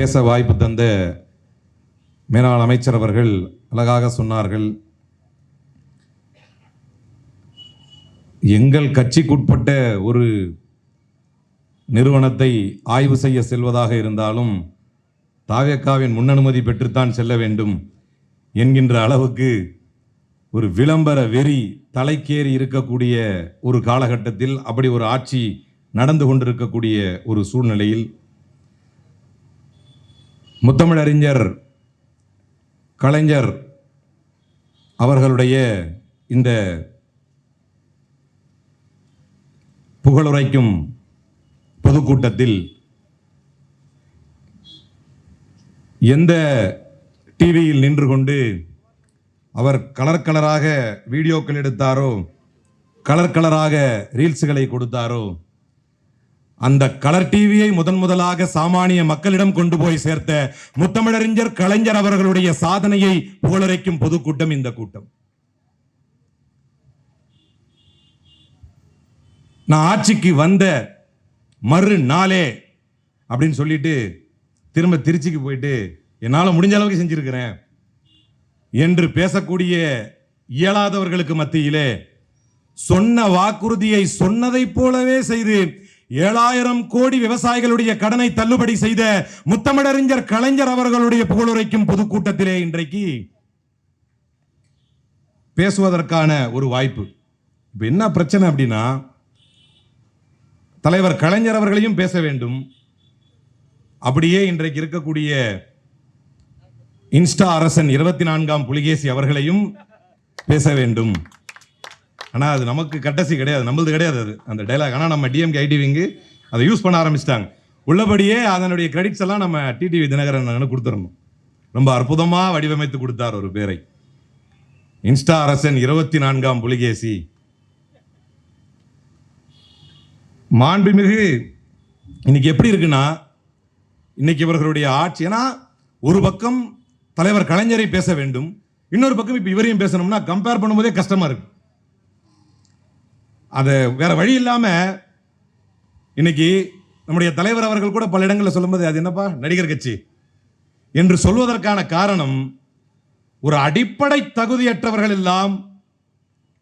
பேச வாய்ப்பு தந்த மேலாள் அமைச்சர் அவர்கள் அழகாக சொன்னார்கள். எங்கள் கட்சிக்குட்பட்ட ஒரு நிறுவனத்தை ஆய்வு செய்ய செல்வதாக இருந்தாலும் தாவேக்காவின் முன்னனுமதி பெற்றுத்தான் செல்ல வேண்டும் என்கின்ற அளவுக்கு ஒரு விளம்பர வெறி தலைக்கேறி இருக்கக்கூடிய ஒரு காலகட்டத்தில், அப்படி ஒரு ஆட்சி நடந்து கொண்டிருக்கக்கூடிய ஒரு சூழ்நிலையில் முத்தமிழறிஞர் கலைஞர் அவர்களுடைய இந்த புகழுரைக்கும் பொதுக்கூட்டத்தில் எந்த டிவியில் நின்று கொண்டு அவர் கலர் கலராக வீடியோக்கள் எடுத்தாரோ, கலர் கலராக ரீல்ஸுகளை கொடுத்தாரோ, அந்த கலர் டிவியை முதலாக சாமானிய மக்களிடம் கொண்டு போய் சேர்த்த முத்தமிழறிஞர் கலைஞர் அவர்களுடைய சாதனையை புகழுரைக்கும் பொதுக்கூட்டம் இந்த கூட்டம். நான் ஆட்சிக்கு வந்த மறுநாளே அப்படின்னு சொல்லிட்டு திரும்ப திருச்சிக்கு போயிட்டு என்னால் முடிஞ்ச அளவுக்கு செஞ்சிருக்கிறேன் என்று பேசக்கூடிய இயலாதவர்களுக்கு மத்தியிலே சொன்ன வாக்குறுதியை சொன்னதைப் போலவே செய்து 7,000 கோடி விவசாயிகளுடைய கடனை தள்ளுபடி செய்த முத்தமிழறிஞர் கலைஞர் அவர்களுடைய புகழுரைக்கும் பொதுக்கூட்டத்திலே இன்றைக்கு பேசுவதற்கான ஒரு வாய்ப்பு. இப்ப என்ன பிரச்சனை அப்படின்னா, தலைவர் கலைஞர் அவர்களையும் பேச வேண்டும், அப்படியே இன்றைக்கு இருக்கக்கூடிய இன்ஸ்டா அரசன் 24ஆம் புலிகேசி அவர்களையும் பேச வேண்டும். ஆனா அது நமக்கு கட்டசி கிடையாது, நம்மளது கிடையாது அது அந்த டைலாக். ஆனா நம்ம டிஎம்கே ஐடிவிங்கு அதை யூஸ் பண்ண ஆரம்பிச்சிட்டாங்க. உள்ளபடியே அதனுடைய கிரெடிட்ஸ் எல்லாம் நம்ம டிடிவி தினகரன் கொடுத்துடணும். ரொம்ப அற்புதமா வடிவமைத்து கொடுத்தார் ஒரு பேரை, இன்ஸ்டா அரசன் 24ஆம் புலிகேசி. மாண்புமிகு இன்னைக்கு எப்படி இருக்குன்னா, இன்னைக்கு இவர்களுடைய ஆட்சி, ஏன்னா ஒரு பக்கம் தலைவர் கலைஞரை பேச வேண்டும், இன்னொரு பக்கம் இப்ப இவரையும் பேசணும்னா கம்பேர் பண்ணும்போதே கஷ்டமா இருக்கு. அது வேற வழி இல்லாம இன்னைக்கு நம்முடைய தலைவர் அவர்கள் கூட பல இடங்களில் சொல்லும்போது அது என்னப்பா நடிகர் கட்சி என்று சொல்வதற்கான காரணம், ஒரு அடிப்படை தகுதியற்றவர்கள் எல்லாம்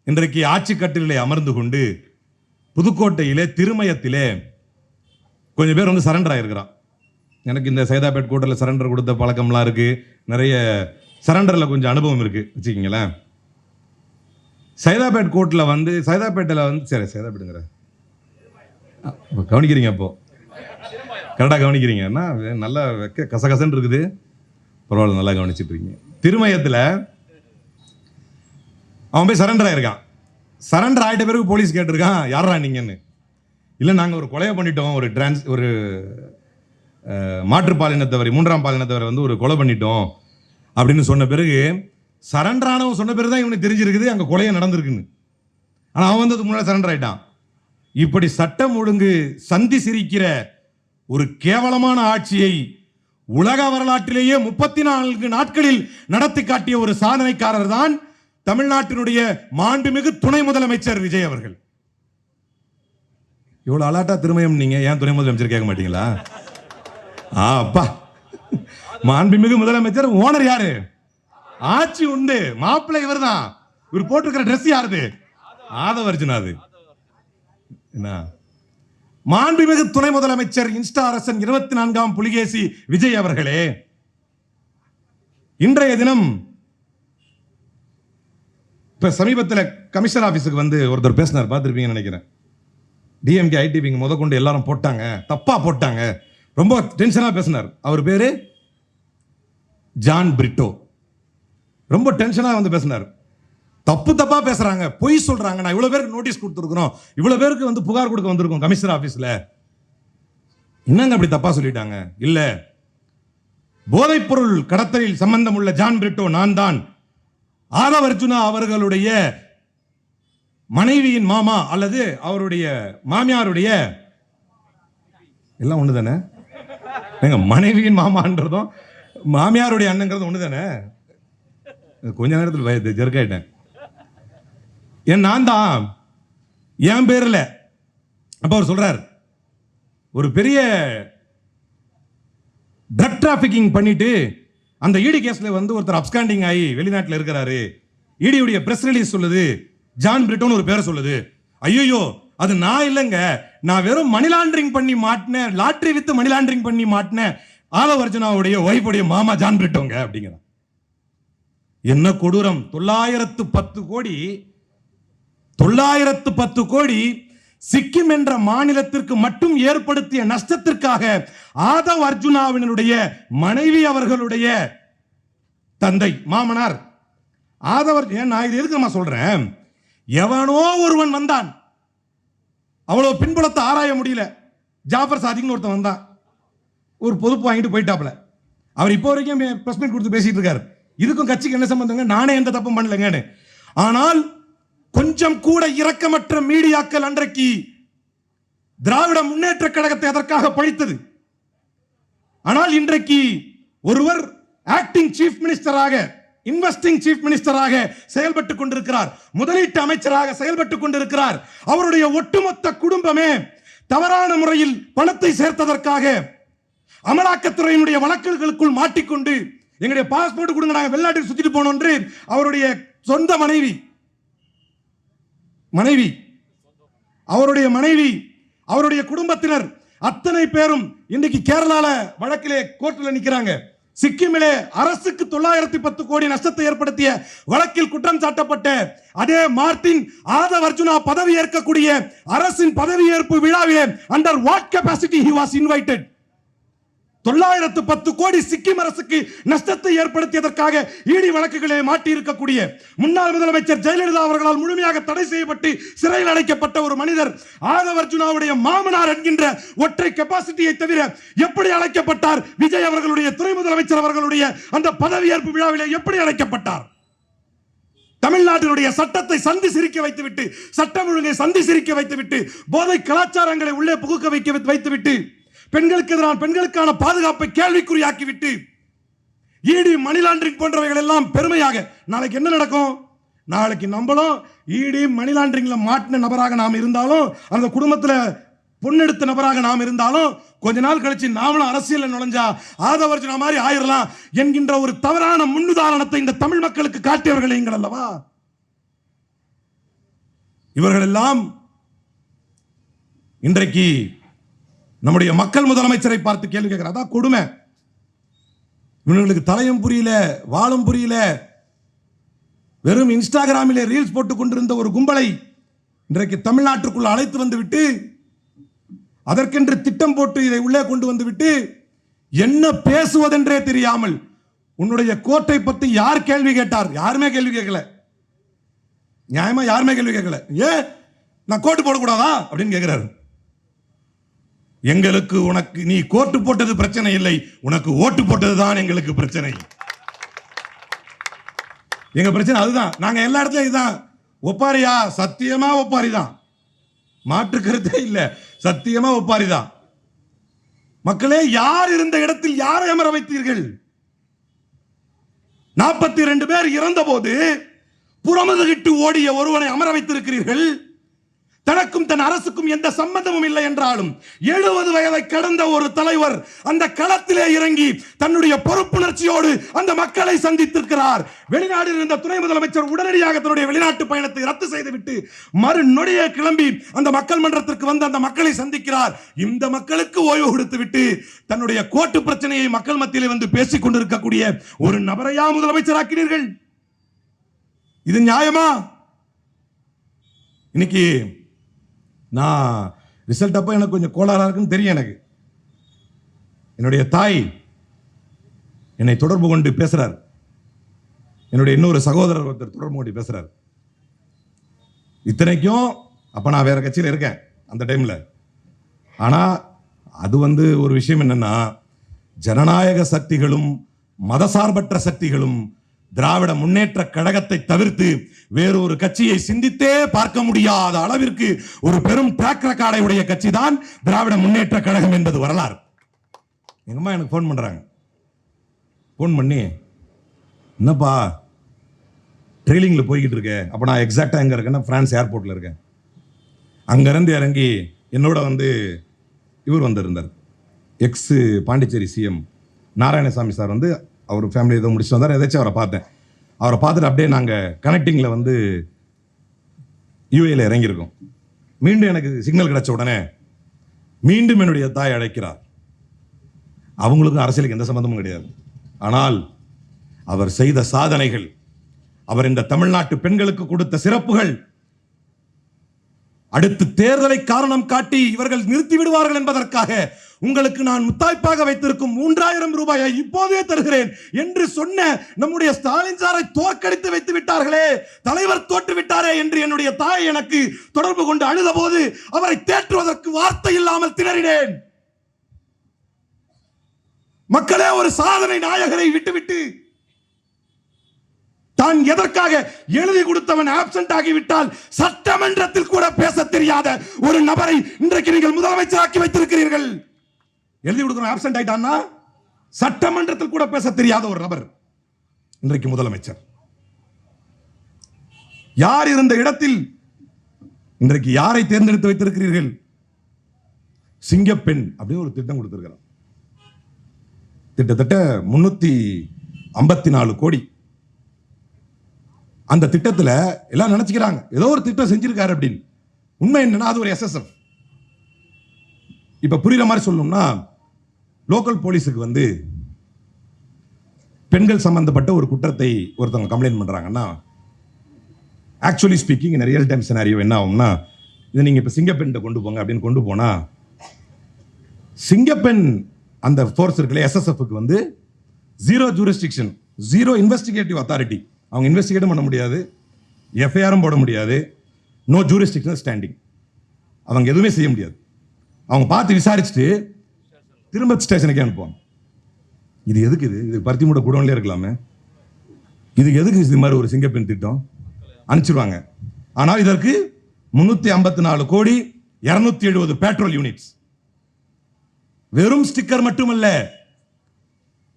இன்றைக்கு ஆட்சி கட்டிலே அமர்ந்து கொண்டு புதுக்கோட்டையிலே திருமயத்திலே கொஞ்சம் பேர் சரண்டர் ஆகிருக்கிறான். எனக்கு இந்த சைதாப்பேட் கோர்ட்டில் சரண்டர் கொடுத்த பழக்கம்லாம் இருக்கு, நிறைய சரண்டரில் கொஞ்சம் அனுபவம் இருக்கு வச்சுக்கிங்களேன். சைதாப்பேட் கோர்ட்டில் சைதாப்பேட்டில் சரி சைதாப்பேட்டுங்கிற கவனிக்கிறீங்க, அப்போ கரெக்டாக கவனிக்கிறீங்க, நல்லா வைக்க கசகசன்னு இருக்குது, பரவாயில்ல நல்லா கவனிச்சுட்டு இருக்கீங்க. திருமயத்தில் அவன் போய் சரண்டர் ஆயிருக்கான். சரண்டர் ஆகிட்ட பிறகு போலீஸ் கேட்டிருக்கான், யாரா நீங்கன்னு. இல்லை நாங்கள் ஒரு கொலையை பண்ணிட்டோம், ஒரு மாற்றுப்பாலினத்தவரை 3ஆம் பாலினத்தவரை ஒரு கொலை பண்ணிட்டோம் அப்படின்னு சொன்ன பிறகு, சரண்டர் ஆனவன் சொன்ன பிறகு தான் இவனுக்கு தெரிஞ்சிருக்குது அங்கே கொலையை நடந்திருக்குன்னு. ஆனால் அவன் வந்ததுக்கு முன்னாடி சரண்டர் ஆயிட்டான். இப்படி சட்டம் ஒழுங்கு சந்தி சிரிக்கிற ஒரு கேவலமான ஆட்சியை உலக வரலாற்றிலேயே 34 நாட்களில் நடத்தி காட்டிய ஒரு சாதனைக்காரர் தான் தமிழ்நாட்டினுடைய மாண்புமிகு துணை முதலமைச்சர் விஜய் அவர்கள். இவ்வளவு அலாட்டா திருமயம் நீங்க ஏன் துணை முதலமைச்சர் கேட்க மாட்டீங்களா? அப்பா, மாண்புமிகு முதலமைச்சர் ஓனர் யாரு? ஆட்சி உண்டு, மாப்பிள்ளை இவர் தான். இவர் போட்டிருக்கிற ட்ரெஸ் யாருது? ஆதவர்ஜுனா. அது என்ன? மாண்புமிகு துணை முதலமைச்சர் இன்ஸ்டா அரசன் 24ஆம் புலிகேசி விஜய் அவர்களே, இன்றைய தினம் இப்ப சமீபத்தில் கமிஷனர் ஆபீஸுக்கு ஒருத்தர் பேசினார், பார்த்திருப்பீங்கன்னு நினைக்கிறேன். டிஎம்கே ஐடிவிங்க முதற்கொண்டு எல்லாரும் போட்டாங்க, தப்பா போட்டாங்க, ரொம்ப டென்ஷனா பேசினார். அவர் பேரு ஜான் பிரிட்டோ. ரொம்ப டென்ஷனா பேசினார். தப்பா பேசுறாங்க, பொய் சொல்றாங்க, நான் இவ்வளவு பேருக்கு நோட்டீஸ் கொடுத்துருக்கிறோம், இவ்வளவு பேருக்கு புகார் கொடுக்க வந்திருக்கோம் கமிஷனர் ஆபீஸ்ல, என்னங்க அப்படி தப்பா சொல்லிட்டாங்க? இல்ல, போதைப் பொருள் கடத்தலில் சம்பந்தம் உள்ள ஜான் பிரிட்டோ நான் தான். ஆதவர்ஜுனா அவர்களுடைய மனைவியின் மாமா அல்லது அவருடைய மாமியாருடைய, எல்லாம் ஒண்ணு தானே, மனைவியின் மாமான்றதும் மாமியாருடைய அண்ணங்கிறது ஒண்ணு தானே. கொஞ்ச நேரத்தில் ஜெர்காயிட்டேன். நான் தான் என் பேர்ல. அப்ப அவர் சொல்றார், ஒரு பெரிய ட்ரக் டிராபிகிங் பண்ணிட்டு அந்த இடி கேஸ்ல வந்து ஒருத்தர் அப்ஸ்காண்டிங் ஆகி வெளிநாட்டில் இருக்கிறாரு. இடியுடைய பிரஸ் ரிலீஸ் சொல்லுது ஜான் பிரிட்டோன்னு ஒரு பேரை சொல்லுது. ஐயோ அது நான் இல்லைங்க, நான் வெறும் மணி லாண்டரிங் பண்ணி மாட்டினேன், லாட்டரி வித்து மணி லாண்டரிங் பண்ணி மாட்டினேன், ஆதவ் அர்ஜுனாவுடைய ஒய்ஃபுடைய மாமா ஜான் பிரிட்டோங்க அப்படிங்கிற. என்ன கொடூரம்! 910 கோடி சிக்கிம் என்ற மாநிலத்திற்கு மட்டும் ஏற்படுத்திய நஷ்டத்திற்காக ஆதவ் அர்ஜுனாவினுடைய மனைவி அவர்களுடைய தந்தை மாமனார் ஆதவர். நான் இது எதுக்கு நான் சொல்றேன், எவனோ ஒருவன் வந்தான், அவ்வளவு பின்புலத்தை ஆராய முடியல. ஜாஃபர் சாதிக்னு ஒருத்தன் வந்தான், ஒரு பொதுப்பு வாங்கிட்டு போயிட்டாப்ல. அவர் இப்போ வரைக்கும் பிரஸ் மீட் கொடுத்து பேசிட்டு இருக்காரு. இதுக்கும் கட்சிக்கு என்ன சம்பந்தங்க, நானே எந்த தப்பும் பண்ணலங்கன்னு. ஆனால் கொஞ்சம் கூட இரக்கமற்ற மீடியாக்கள் அன்றைக்கு திராவிட முன்னேற்ற கழகத்தை அதற்காக பழித்தது. ஆனால் இன்றைக்கு ஒருவர் ஆக்டிங் சீஃப் மினிஸ்டராக, இன்வெஸ்டிங் சீஃப் மினிஸ்டராக செயல்பட்டுக் கொண்டிருக்கிறார், முதலீட்டு அமைச்சராக செயல்பட்டுக் கொண்டிருக்கிறார். அவருடைய ஒட்டுமொத்த குடும்பமே தவறான முறையில் பணத்தை சேர்த்ததற்காக அமலாக்கத்துறையினுடைய வழக்குகளுக்குள் மாட்டிக்கொண்டு எங்களுடைய பாஸ்போர்ட் கொடுங்க, நாங்கள் வெளிநாட்டுக்கு சுத்திட்டு போனோம் என்று அவருடைய சொந்த மனைவி, அவருடைய மனைவி, அவருடைய குடும்பத்தினர் அத்தனை பேரும் இன்றைக்கு கேரளால வழக்கிலே கோர்ட்டில் நிற்கிறாங்க. சிக்கிமிலே அரசுக்கு 910 கோடி நஷ்டத்தை ஏற்படுத்திய வழக்கில் குற்றம் சாட்டப்பட்ட அதே மார்டின் ஆதவ் அர்ஜுனா பதவி ஏற்கக்கூடிய அரசின் பதவியேற்பு விழாவிலே under what capacity he was invited. 910 கோடி சிக்கிம் அரசுக்கு நஷ்டத்தை ஏற்படுத்தியதற்காக ஈடி வழக்குகளே மாட்டி இருக்கக்கூடிய முன்னாள் முதலமைச்சர் ஜெயலலிதா அவர்களால் முழுமையாக தடை செய்யப்பட்டு சிறையில் அடைக்கப்பட்ட ஒரு மனிதர் ஆதவ் அர்ஜுனாவுடைய மாமனார் என்கின்ற ஒற்றை கெபாசிட்டியை தவிர எப்படி அழைக்கப்பட்டார்? விஜய் அவர்களுடைய துணை முதலமைச்சர் அவர்களுடைய அந்த பதவியேற்பு விழாவிலே எப்படி அழைக்கப்பட்டார்? தமிழ்நாட்டினுடைய சட்டத்தை சந்தி சிரிக்க வைத்துவிட்டு, சட்டம் ஒழுங்கை சந்தி சிரிக்க வைத்துவிட்டு, போதை கலாச்சாரங்களை உள்ளே புகுக்க வைத்துவிட்டு, பெண்களுக்கான பாதுகாப்பை கேள்விக்குறியாக்கிவிட்டு, ஈடி மணி லாண்டரிங் போன்றவைகள் எல்லாம் பெருமையாக நாளைக்கு என்ன நடக்கும்? நாளைக்கு நம்மளும் ஈடி மணி லாண்டரிங்ல மாட்டின நபராக நாம் இருந்தாலும், அந்த குடும்பத்தில் பொண்ணெடுத்த நபராக நாம் இருந்தாலும், கொஞ்ச நாள் கழிச்சு நாமளும் அரசியல் நுழைஞ்சா ஆதவ் அர்ஜுனா மாதிரி ஆயிரலாம் என்கின்ற ஒரு தவறான முன்னுதாரணத்தை இந்த தமிழ் மக்களுக்கு காட்டியவர்கள் நீங்கள் அல்லவா? இவர்கள் எல்லாம் இன்றைக்கு நம்முடைய மக்கள் முதலமைச்சரை பார்த்து கேள்வி கேட்கிறார். அதான் கொடுமை. இவங்களுக்கு தலையும் புரியல, வாழும் புரியல. வெறும் இன்ஸ்டாகிராமிலே ரீல்ஸ் போட்டுக் கொண்டிருந்த ஒரு கும்பலை இன்றைக்கு தமிழ்நாட்டிற்குள் அழைத்து வந்து விட்டு, அதற்கென்று திட்டம் போட்டு இதை உள்ளே கொண்டு வந்து விட்டு, என்ன பேசுவதென்றே தெரியாமல், உன்னுடைய கோட்டை பத்தி யார் கேள்வி கேட்டார்? யாருமே கேள்வி கேட்கல. நியாயமா யாருமே கேள்வி கேட்கல. ஏன் நான் கோட்டு போடக்கூடாதா அப்படின்னு கேட்கிறாரு. எங்களுக்கு உனக்கு நீ கோட்டு போட்டது பிரச்சனை இல்லை, உனக்கு ஓட்டு போட்டதுதான் எங்களுக்கு பிரச்சனை. எங்க பிரச்சனை அதுதான். நாங்க எல்லா இடத்துலயும் இதுதான். ஒப்பாரியா? சத்தியமா ஒப்பாரிதான், மாற்று கருத்தே இல்ல. சத்தியமா ஒப்பாரிதான். மக்களே, யார் இருந்த இடத்தில் யாரை அமர வைத்தீர்கள்? 42 பேர் இறந்த போது புறமுதுகிட்டு ஓடிய ஒருவனை அமர வைத்திருக்கிறீர்கள். தனக்கும் தன் அரசுக்கும் எந்த சம்பந்தமும் இல்லை என்றாலும் 70 வயதை கடந்த ஒரு தலைவர் அந்த களத்திலே இறங்கி தன்னுடைய பொறுப்புணர்ச்சியோடு அந்த மக்களை சந்தித்திருக்கிறார். வெளிநாட்டில் இருந்த துணை முதலமைச்சர் உடனடியாக தன்னுடைய வெளிநாட்டு பயணத்தை ரத்து செய்துவிட்டு மறு நொடியே கிளம்பி அந்த மக்கள் மன்றத்திற்கு வந்து அந்த மக்களை சந்திக்கிறார். இந்த மக்களுக்கு ஓய்வு கொடுத்து விட்டு தன்னுடைய கோட்டு பிரச்சனையை மக்கள் மத்தியிலே வந்து பேசிக் கொண்டிருக்கக்கூடிய ஒரு நபரையா முதலமைச்சராக்கினீர்கள்? இது நியாயமா? இன்னைக்கு நான் ரிசல்ட் அப்போ எனக்கு கொஞ்சம் கோளாறாக இருக்குன்னு தெரியும். எனக்கு என்னுடைய தாய் என்னை தொடர்பு கொண்டு பேசுறார். என்னுடைய இன்னொரு சகோதரர் ஒருத்தர் தொடர்பு கொண்டு பேசுறார். இத்தனைக்கும் அப்போ நான் வேற கட்சியில் இருக்கேன் அந்த டைமில். ஆனால் அது ஒரு விஷயம் என்னன்னா, ஜனநாயக சக்திகளும் மதசார்பற்ற சக்திகளும் திராவிட முன்னேற்ற கழகத்தை தவிர்த்து வேறொரு கட்சியை சிந்தித்தே பார்க்க முடியாத அளவிற்கு ஒரு பெரும் ட்ராக் ரெக்கார்டை உடைய கட்சி தான் திராவிட முன்னேற்ற கழகம் என்பது வரலாறு. எங்கம்மா எனக்கு ஃபோன் பண்றாங்க. ஃபோன் பண்ணி, என்னப்பா ட்ரெயிலிங்ல போய்கிட்டு இருக்கேன். அப்போ நான் எக்ஸாக்டா எங்க இருக்கேன்னா பிரான்ஸ் ஏர்போர்ட்ல இருக்கேன். அங்கிருந்து இறங்கி என்னோட இவர் வந்திருந்தார், X Pondicherry CM Narayanasamy sir வந்து அவர் ஃபேமிலி ஏதோ முடிச்சுட்டு வந்தார். ஏதாச்சும் அவரை பார்த்தேன். அவரை பார்த்துட்டு அப்படியே நாங்கள் கனெக்டிங்கில் வந்து யூஏல இறங்கியிருக்கோம். மீண்டும் எனக்கு சிக்னல் கிடைச்ச உடனே மீண்டும் என்னுடைய தாய் அழைக்கிறார். அவங்களுக்கும் அரசியலுக்கு எந்த சம்பந்தமும் கிடையாது. ஆனால் அவர் செய்த சாதனைகள், அவர் இந்த தமிழ்நாட்டு பெண்களுக்கு கொடுத்த சிறப்புகள், அடுத்து தேர்தலை காரணம் காட்டி இவர்கள் நிறுத்தி விடுவார்கள் என்பதற்காக உங்களுக்கு நான் முத்தாய்ப்பாக வைத்திருக்கும் 3000 ரூபாயை இப்போதே தருகிறேன் என்று சொன்ன நம்முடைய ஸ்டாலின் சாரை தோற்கடித்து வைத்து விட்டார்களே, தலைவர் தோற்று விட்டாரே என்று என்னுடைய தாய் எனக்கு தொடர்பு கொண்டு அழுத போது அவரை தேற்றுவதற்கு வார்த்தை இல்லாமல் திணறினேன். மக்களே, ஒரு சாதனை நாயகரை விட்டுவிட்டு தான் எதற்காக எழுதி கொடுத்தவன் ஆப்சென்ட் ஆகிவிட்டால் சட்டமன்றத்தில் கூட பேச தெரியாத ஒரு நபரை இன்றைக்கு நீங்கள் முதலமைச்சராக்கி வைத்திருக்கிறீர்கள். எழுதி கொடுக்கிற ஆப்சென்ட் ஆயிட்டான்னா சட்டமன்றத்தில் கூட பேச தெரியாத ஒரு நபர் இன்றைக்கு முதலமைச்சர். யார் இருந்த இடத்தில் இன்றைக்கு யாரை தேர்ந்தெடுத்து வைத்திருக்கிறீர்கள்? சிங்கப்பெண் அப்படின்னு ஒரு திட்டம் கொடுத்திருக்கிறார். கிட்டத்தட்ட 354 கோடி. அந்த திட்டத்தில் எல்லாம் நினைச்சுக்கிறாங்க ஏதோ ஒரு திட்டம் செஞ்சிருக்காரு அப்படின்னு. உண்மை என்னன்னா அது ஒரு SSF. இப்ப புரியுற மாதிரி சொல்லணும்னா, லோக்கல் போலீஸுக்கு வந்து பெண்கள் சம்பந்தப்பட்ட ஒரு குற்றத்தை ஒருத்தவங்க கம்ப்ளைண்ட் பண்றாங்கன்னா, ஆக்சுவலி ஸ்பீக்கிங் இன் ரியல் டைம் சினாரியோ என்ன ஆகும்னா, இதை நீங்க இப்ப சிங்கப்பெண் கொண்டு போங்க அப்படின்னு கொண்டு போனா, சிங்கப்பெண் அந்த ஃபோர்ஸ் இருக்குல்ல SSFக்கு வந்து 0 ஜூரிஸ்டிக்ஷன், 0 இன்வெஸ்டிகேட்டிவ் அத்தாரிட்டி. அவங்க இன்வெஸ்டிகேட்டும் பண்ண முடியாது, எஃப்ஐஆரும் போட முடியாது, நோ ஜூரிஸ்டிக்ஷன் ஸ்டாண்டிங். அவங்க எதுவுமே செய்ய முடியாது. அவங்க பார்த்து விசாரிச்சுட்டு திரும்ப ஸ்டேஷனுக்கே அனுப்புவாங்க. இது எதுக்கு? இது பருத்தி மூட குடோன்லேயே இருக்கலாமே, இதுக்கு எதுக்கு இது மாதிரி ஒரு சிங்கப்பெண் திட்டம்? அனுப்பிச்சிருவாங்க. ஆனால் இதற்கு 354 கோடி 270 பெட்ரோல் யூனிட்ஸ். வெறும் ஸ்டிக்கர் மட்டுமல்ல,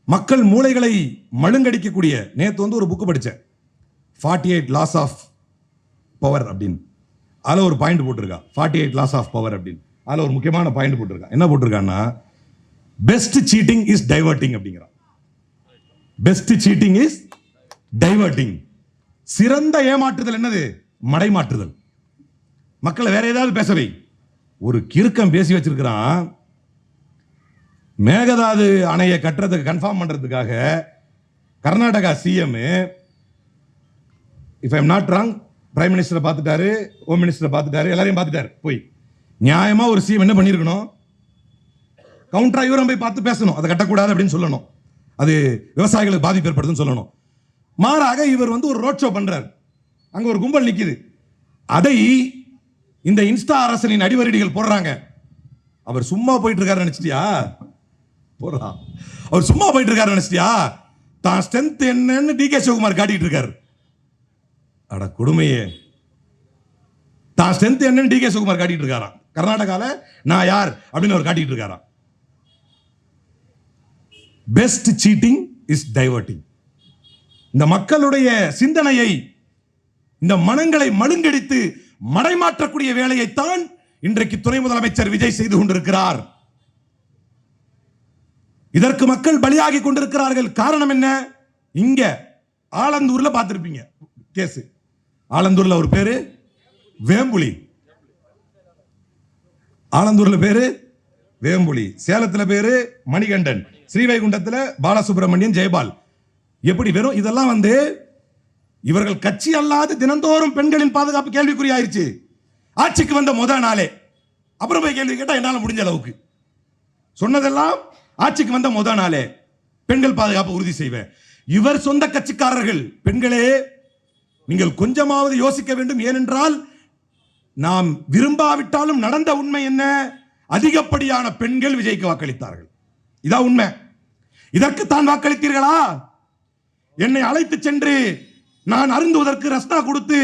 மக்கள் மூளைகளை மழுங்கடிக்கக்கூடிய. நேற்று வந்து ஒரு புக்கு படித்தேன், 48 லாஸ் ஆஃப் பவர் அப்படின்னு. அதில் ஒரு பாயிண்ட் போட்டிருக்கா, 48 லாஸ் ஆஃப் பவர் அப்படின்னு. அதில் ஒரு முக்கியமான பாயிண்ட் போட்டிருக்கா. என்ன போட்டிருக்கான்னா, பெஸ்ட் சீட்டிங் இஸ் டைவர்ட்டிங் அப்படிங்கிறான். Best seating is diverting. சிறந்த ஏமாற்றுதல் என்னது? மடைமாற்றுதல். மக்களை வேற ஏதாவது பேசவை. ஒரு கிறுக்கம் பேசி வச்சிருக்கிறான், மேகதாது அணையை கட்டுறதுக்கு கன்ஃபார்ம் பண்றதுக்காக Karnataka CM, if I am not wrong, prime மினிஸ்டரை பார்த்துட்டாரு, ஹோம் மினிஸ்டரை பார்த்துட்டாரு, எல்லாரையும் பார்த்துட்டாரு. போய் நியாயமா ஒரு சிஎம் என்ன பண்ணியிருக்கணும்? கவுண்டரா இவரும் போய் பார்த்து பேசணும், அதை கட்டக்கூடாது அப்படின்னு சொல்லணும், அது விவசாயிகளுக்கு பாதிப்பு ஏற்படுதுன்னு சொல்லணும். மாறாக இவர் வந்து ஒரு ரோட் ஷோ பண்றார், அங்க ஒரு கும்பல் நிக்குது. அதை இந்த இன்ஸ்டா அரசனின் அடிவரடிகள் போடுறாங்க. அவர் சும்மா போயிட்டு இருக்காரு நினைச்சிட்டியா? போடுறான். அவர் சும்மா போயிட்டு இருக்காரு நினைச்சிட்டியா? தான் ஸ்ட்ரென்த் என்னன்னு டிகே சிவகுமார் காட்டிட்டு இருக்காரு. அட கொடுமையே, தான் ஸ்ட்ரென்த் என்னன்னு டிகே சிவகுமார் காட்டிட்டு இருக்காராம். கர்நாடகால நான் யார் அப்படின்னு அவர் காட்டிட்டு இருக்காராம். Best seating is diverting. இந்த மக்களுடைய சிந்தனையை, இந்த மனங்களை மழுங்கடித்து மடைமாற்றக்கூடிய வேலையைத்தான் இன்றைக்கு துணை முதலமைச்சர் விஜய் செய்து கொண்டிருக்கிறார். இதற்கு மக்கள் பலியாகி கொண்டிருக்கிறார்கள். காரணம் என்ன? இங்க ஆலந்தூர்ல பார்த்திருப்பீங்க கேஸ். ஆலந்தூர்ல ஒரு பேரு வேம்புலி, ஆலந்தூர்ல பேரு வேம்புலி, சேலத்துல பேரு மணிகண்டன், ஸ்ரீவைகுண்டத்துல பாலசுப்ரமணியன், ஜெயபால். எப்படி வெறும் இதெல்லாம் வந்து இவர்கள் கட்சி அல்லாது தினந்தோறும் பெண்களின் பாதுகாப்பு கேள்விக்குறியாயிருச்சு. ஆட்சிக்கு வந்த முதல் நாளே அப்புறம் போய் கேள்வி கேட்டா என்னால முடிஞ்ச அளவுக்கு சொன்னதெல்லாம் ஆட்சிக்கு வந்த முதல் நாளே பெண்கள் பாதுகாப்பு உறுதி செய்வேன். இவர் சொந்த கட்சிக்காரர்கள், பெண்களே நீங்கள் கொஞ்சமாவது யோசிக்க வேண்டும். ஏனென்றால் நாம் விரும்பாவிட்டாலும் நடந்த உண்மை என்ன? அதிகப்படியான பெண்கள் விஜய்க்கு வாக்களித்தார்கள். இதான் உண்மை. இதற்கு தான் வாக்களித்தீர்களா? என்னை அழைத்து சென்று நான் அருந்துவதற்கு ரஸ்னா கொடுத்து,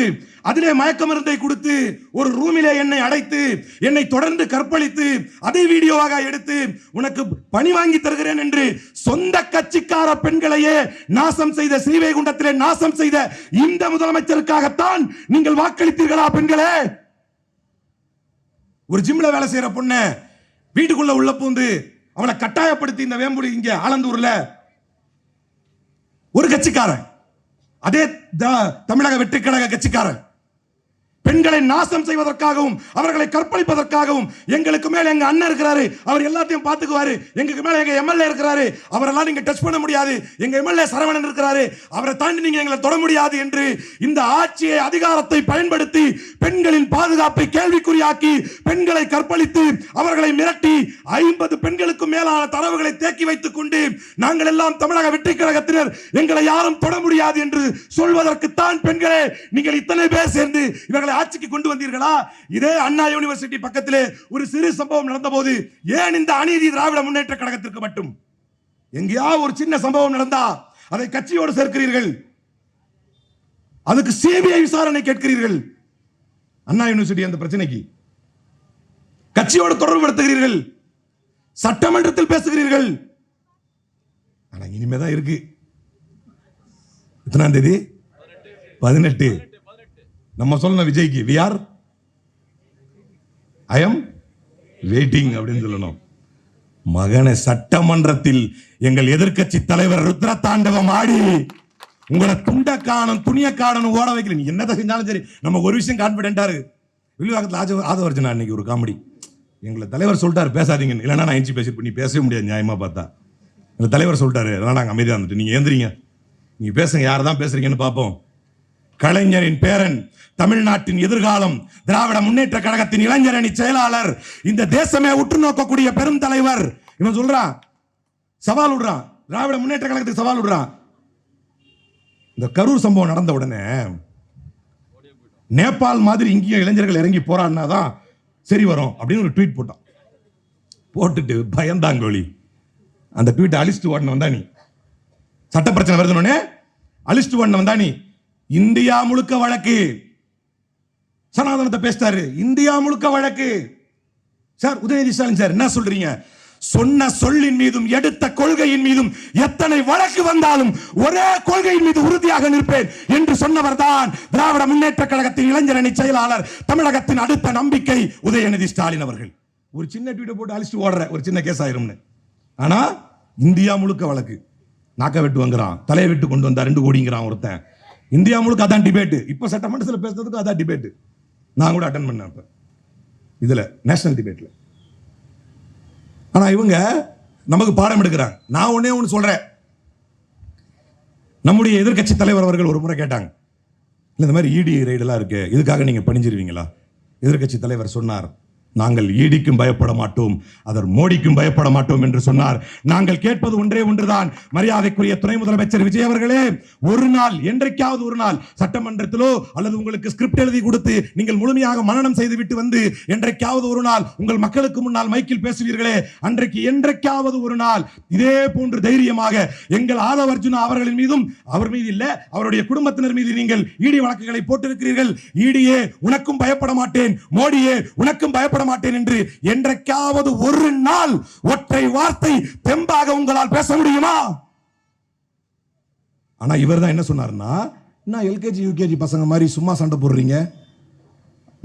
அதிலே மயக்க மருந்தை கொடுத்து, ஒரு ரூமிலே என்னை அடைத்து, என்னை தொடர்ந்து கற்பழித்து, அதை வீடியோவாக எடுத்து உனக்கு பணி வாங்கி தருகிறேன் என்று சொந்த கட்சிக்கார பெண்களையே நாசம் செய்த, ஸ்ரீவைகுண்டத்திலே நாசம் செய்த இந்த முதலமைச்சருக்காகத்தான் நீங்கள் வாக்களித்தீர்களா பெண்களே? ஒரு ஜிம்ல வேலை செய்யற பொண்ண வீட்டுக்குள்ள உள்ள பூந்து அவளை கட்டாயப்படுத்தி இந்த வேம்புடி இங்க ஆலந்தூர்ல ஒரு கட்சிக்காரன், அதே தமிழக வெற்றிக் கழக கட்சிக்காரன் பெண்களை நாசம் செய்வதற்காகவும் அவர்களை கற்பழிப்பதற்காகவும் எங்களுக்கு மேல எங்க அண்ணன் இருக்கிறாரு, அவர் எல்லாத்தையும் பாத்துக்குவாரு, எங்களுக்கு மேல எங்க எம்எல்ஏ இருக்கிறாரு, அவரெல்லாம் நீங்க டச் பண்ண முடியாது, எங்க எம்எல்ஏ சரவணன் இருக்கிறாரு, அவரை தாண்டி நீங்க எங்களை தொட முடியாது என்று இந்த ஆட்சியை அதிகாரத்தை பயன்படுத்தி பெண்களின் பாதுகாப்பை கேள்விக்குறியாக்கி பெண்களை கற்பழித்து அவர்களை மிரட்டி 50 பெண்களுக்கு மேலான தரவுகளை தேக்கி வைத்துக் கொண்டு நாங்கள் எல்லாம் தமிழக வெற்றி கழகத்தினர் எங்களை யாரும் தொட முடியாது என்று சொல்வதற்குத்தான் பெண்களே நீங்கள் இத்தனை பேர் சேர்ந்து இவர்களை ஆட்சிக்கு கொண்டு வந்தீர்களா? இதே அண்ணா யூனிவர்சிட்டி பக்கத்திலே ஒரு சிறு சம்பவம் நடந்தபோது ஏன் இந்த அநீதி திராவிட முன்னேற்ற கழகத்திற்கு மட்டும்? எங்கேயாவது ஒரு சின்ன சம்பவம் நடந்தா அதை கட்சியோடு சேர்க்கிறீர்கள், அதுக்கு சிபிஐ விசாரணை கேட்கிறீர்கள். அண்ணா யூனிவர்சிட்டி அந்த பிரச்சனைக்கு கட்சியோடு தொடர்புபடுத்துகிறீர்கள், சட்டமன்றத்தில் பேசுகிறீர்கள். ஆனா இனிமேதான் இருக்கு. எத்தனாம் தேதி? 18. நம்ம சொல்லணும் விஜய்க்கு, we are I am waiting அப்படின்னு சொல்லணும். மகனை சட்டமன்றத்தில் எங்கள் எதிர்க்கட்சி தலைவர் ருத்ர தாண்டவம் ஆடி உங்களை துண்ட காணும் துணிய காணும் ஓட வைக்கல. நீ என்னதை செஞ்சாலும் சரி, நம்ம ஒரு விஷயம் கான்பிடென்டா இருக்கு. வில்லிவாக்கத்தில் ஆதவர்ஜனா இன்னைக்கு ஒரு காமெடி, எங்களை தலைவர் சொல்லிட்டாரு பேசாதீங்கன்னு, இல்லைன்னா நான் எஞ்சி பேசிட்டு நீ பேசவே முடியாது நியாயமா பார்த்தா. எங்க தலைவர் சொல்லிட்டாரு, அதனால நாங்கள் அமைதியாக இருந்துட்டு நீங்க ஏந்திரீங்க, நீங்க பேசுங்க, யார் தான் பேசுறீங்கன்னு பார்ப்போம். கலைஞரின் பேரன், தமிழ்நாட்டின் எதிர்காலம், திராவிட முன்னேற்ற கழகத்தின் இளைஞரணி செயலாளர், இந்த தேசமே உற்று நோக்கக்கூடிய பெரும் தலைவர். இவன் சொல்றான், சவால் விடுறான், திராவிட முன்னேற்ற கழகத்துக்கு சவால் விடுறான். இந்த கரூர் சம்பவம் நடந்த உடனே நேபாள் மாதிரி இங்கேயும் இளைஞர்கள் இறங்கி போராடினாதான் சரி வரும் அப்படின்னு ஒரு ட்வீட் போட்டான். போட்டுட்டு பயந்தாங்கோலி அந்த ட்வீட்டை அழிச்சிட்டு ஓடன வந்தா நீ, சட்ட பிரச்சனை வருதுன்னு அழிச்சிட்டு ஓடன வந்தா நீ. இந்தியா முழுக்க வழக்கு, சனாதனத்தை பேசிட்டாரு, இந்தியா முழுக்க வழக்கு. சார் உதயநிதி ஸ்டாலின் சார் என்ன சொல்றீங்க? சொன்ன சொல்லின் மீதும் எடுத்த கொள்கையின் மீதும் எத்தனை வழக்கு வந்தாலும் ஒரே கொள்கையின் மீது உறுதியாக நிற்பேன் என்று சொன்னவர் தான் திராவிட முன்னேற்ற கழகத்தின் இளைஞரணி செயலாளர், தமிழகத்தின் அடுத்த நம்பிக்கை உதயநிதி ஸ்டாலின் அவர்கள். ஒரு சின்ன ட்வீட்டை போட்டு அழிச்சிட்டு ஓடுற ஒரு சின்ன கேஸ் ஆயிரும்னு. ஆனா இந்தியா முழுக்க வழக்கு. நாக்க வெட்டு வாங்குறான், தலையை விட்டு கொண்டு வந்தா 2 கோடிங்கிறான் ஒருத்தன். இந்தியா முழுக்க அதான் டிபேட். இப்ப சட்டமன்றத்தில் பேசுறதுக்கு அதான் டிபேட். நான் கூட அட்டென்ட் பண்ணேன் இப்ப இதுல நேஷனல் டிபேட்ல. ஆனா இவங்க நமக்கு பாடம் எடுக்கிறாங்க. நான் ஒன்னே ஒன்று சொல்றேன். நம்முடைய எதிர்க்கட்சி தலைவர் அவர்கள் ஒரு முறை கேட்டாங்க, இந்த மாதிரி இடி ரைடெல்லாம் இருக்கு, இதுக்காக நீங்க பணிஞ்சிருவீங்களா? எதிர்க்கட்சி தலைவர் சொன்னார், நாங்கள் ஈடிக்கும் பயப்பட மாட்டோம், அதர் மோடிக்கும் பயப்பட மாட்டோம் என்று சொன்னார். நாங்கள் கேட்பது ஒன்றே ஒன்றுதான், மரியாதைக்குரிய துணை முதலமைச்சர் விஜய் அவர்களே, ஒரு நாள் என்றைக்காவது ஒரு நாள் சட்டமன்றத்திலோ அல்லது உங்களுக்கு ஸ்கிரிப்ட் எழுதி கொடுத்து நீங்கள் முழுமையாக மனனம் செய்து விட்டு வந்து என்றைக்காவது ஒரு நாள் உங்கள் மக்களுக்கு முன்னால் மைக்கில் பேசுவீர்களே, அன்றைக்கு என்றைக்காவது ஒரு நாள் இதே போன்று தைரியமாக எங்கள் ஆதவர்ஜுனா அவர்களின் மீதும், அவர் மீது இல்ல அவருடைய குடும்பத்தினர் மீது நீங்கள் ஈடி வழக்குகளை போட்டிருக்கிறீர்கள். ஈடியே உனக்கும் பயப்பட மாட்டேன், மோடியே உனக்கும் பயப்பட மாட்டேன் என்று என்றைக்காவது ஒரு நாள் ஒற்றை வார்த்தை தெம்பாக உங்களால் பேச முடியுமா? ஆனா இவர் தான் என்ன சொன்னார்னா, நான் எல்கேஜி யூகேஜி பசங்க மாதிரி சும்மா சண்டை போடுறீங்க,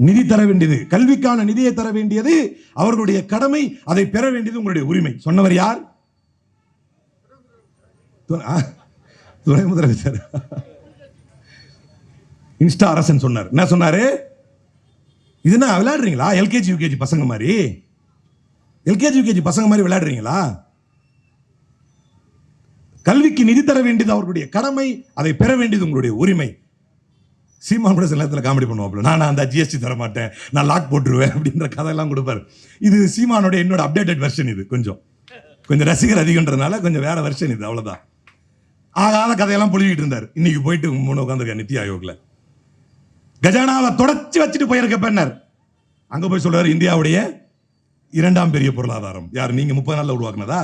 நிதி தர வேண்டியது, கல்விக்கான நிதியை தர வேண்டியது அவர்களுடைய கடமை, அதை பெற வேண்டியது உங்களுடைய உரிமை. சொன்னவர் யார்? துணை முதலமைச்சர் இன்ஸ்டா அரசன் சொன்னார். என்ன சொன்னாரு? இதுனா விளையாடுறீங்களா? எல்கேஜி யூகேஜி பசங்க மாதிரி, எல்கேஜி யூகேஜி பசங்க மாதிரி விளையாடுறீங்களா? கல்விக்கு நிதி தர வேண்டியது அவர்களுடைய கடமை, அதை பெற வேண்டியது உங்களுடைய உரிமை. சீமான் கூட சில நேரத்தில் காமெடி பண்ணுவாப்ல, நான் அந்த ஜிஎஸ்டி தர மாட்டேன், நான் லாக் போட்டுருவேன் அப்படின்ற கதையெல்லாம் கொடுப்பார். இது சீமானோட என்னோட அப்டேட்டட் வெர்ஷன். இது கொஞ்சம் ரசிகர் அதிகன்றதுனால கொஞ்சம் வேற வெர்ஷன் இது, அவ்வளவுதான். ஆகாத கதையெல்லாம் பொழுவிட்டு இருந்தார். இன்னைக்கு போயிட்டு முன்ன உட்காந்துருக்க நித்தி ஆயோக்ல கஜானாவை தொடச்சி வச்சுட்டு போயிருக்க பெண்ணர் அங்க போய் சொல்றாரு, இந்தியாவுடைய 2ஆம் பெரிய பொருளாதாரம் யார்? நீங்க 30 நாள்ல உருவாக்குனதா?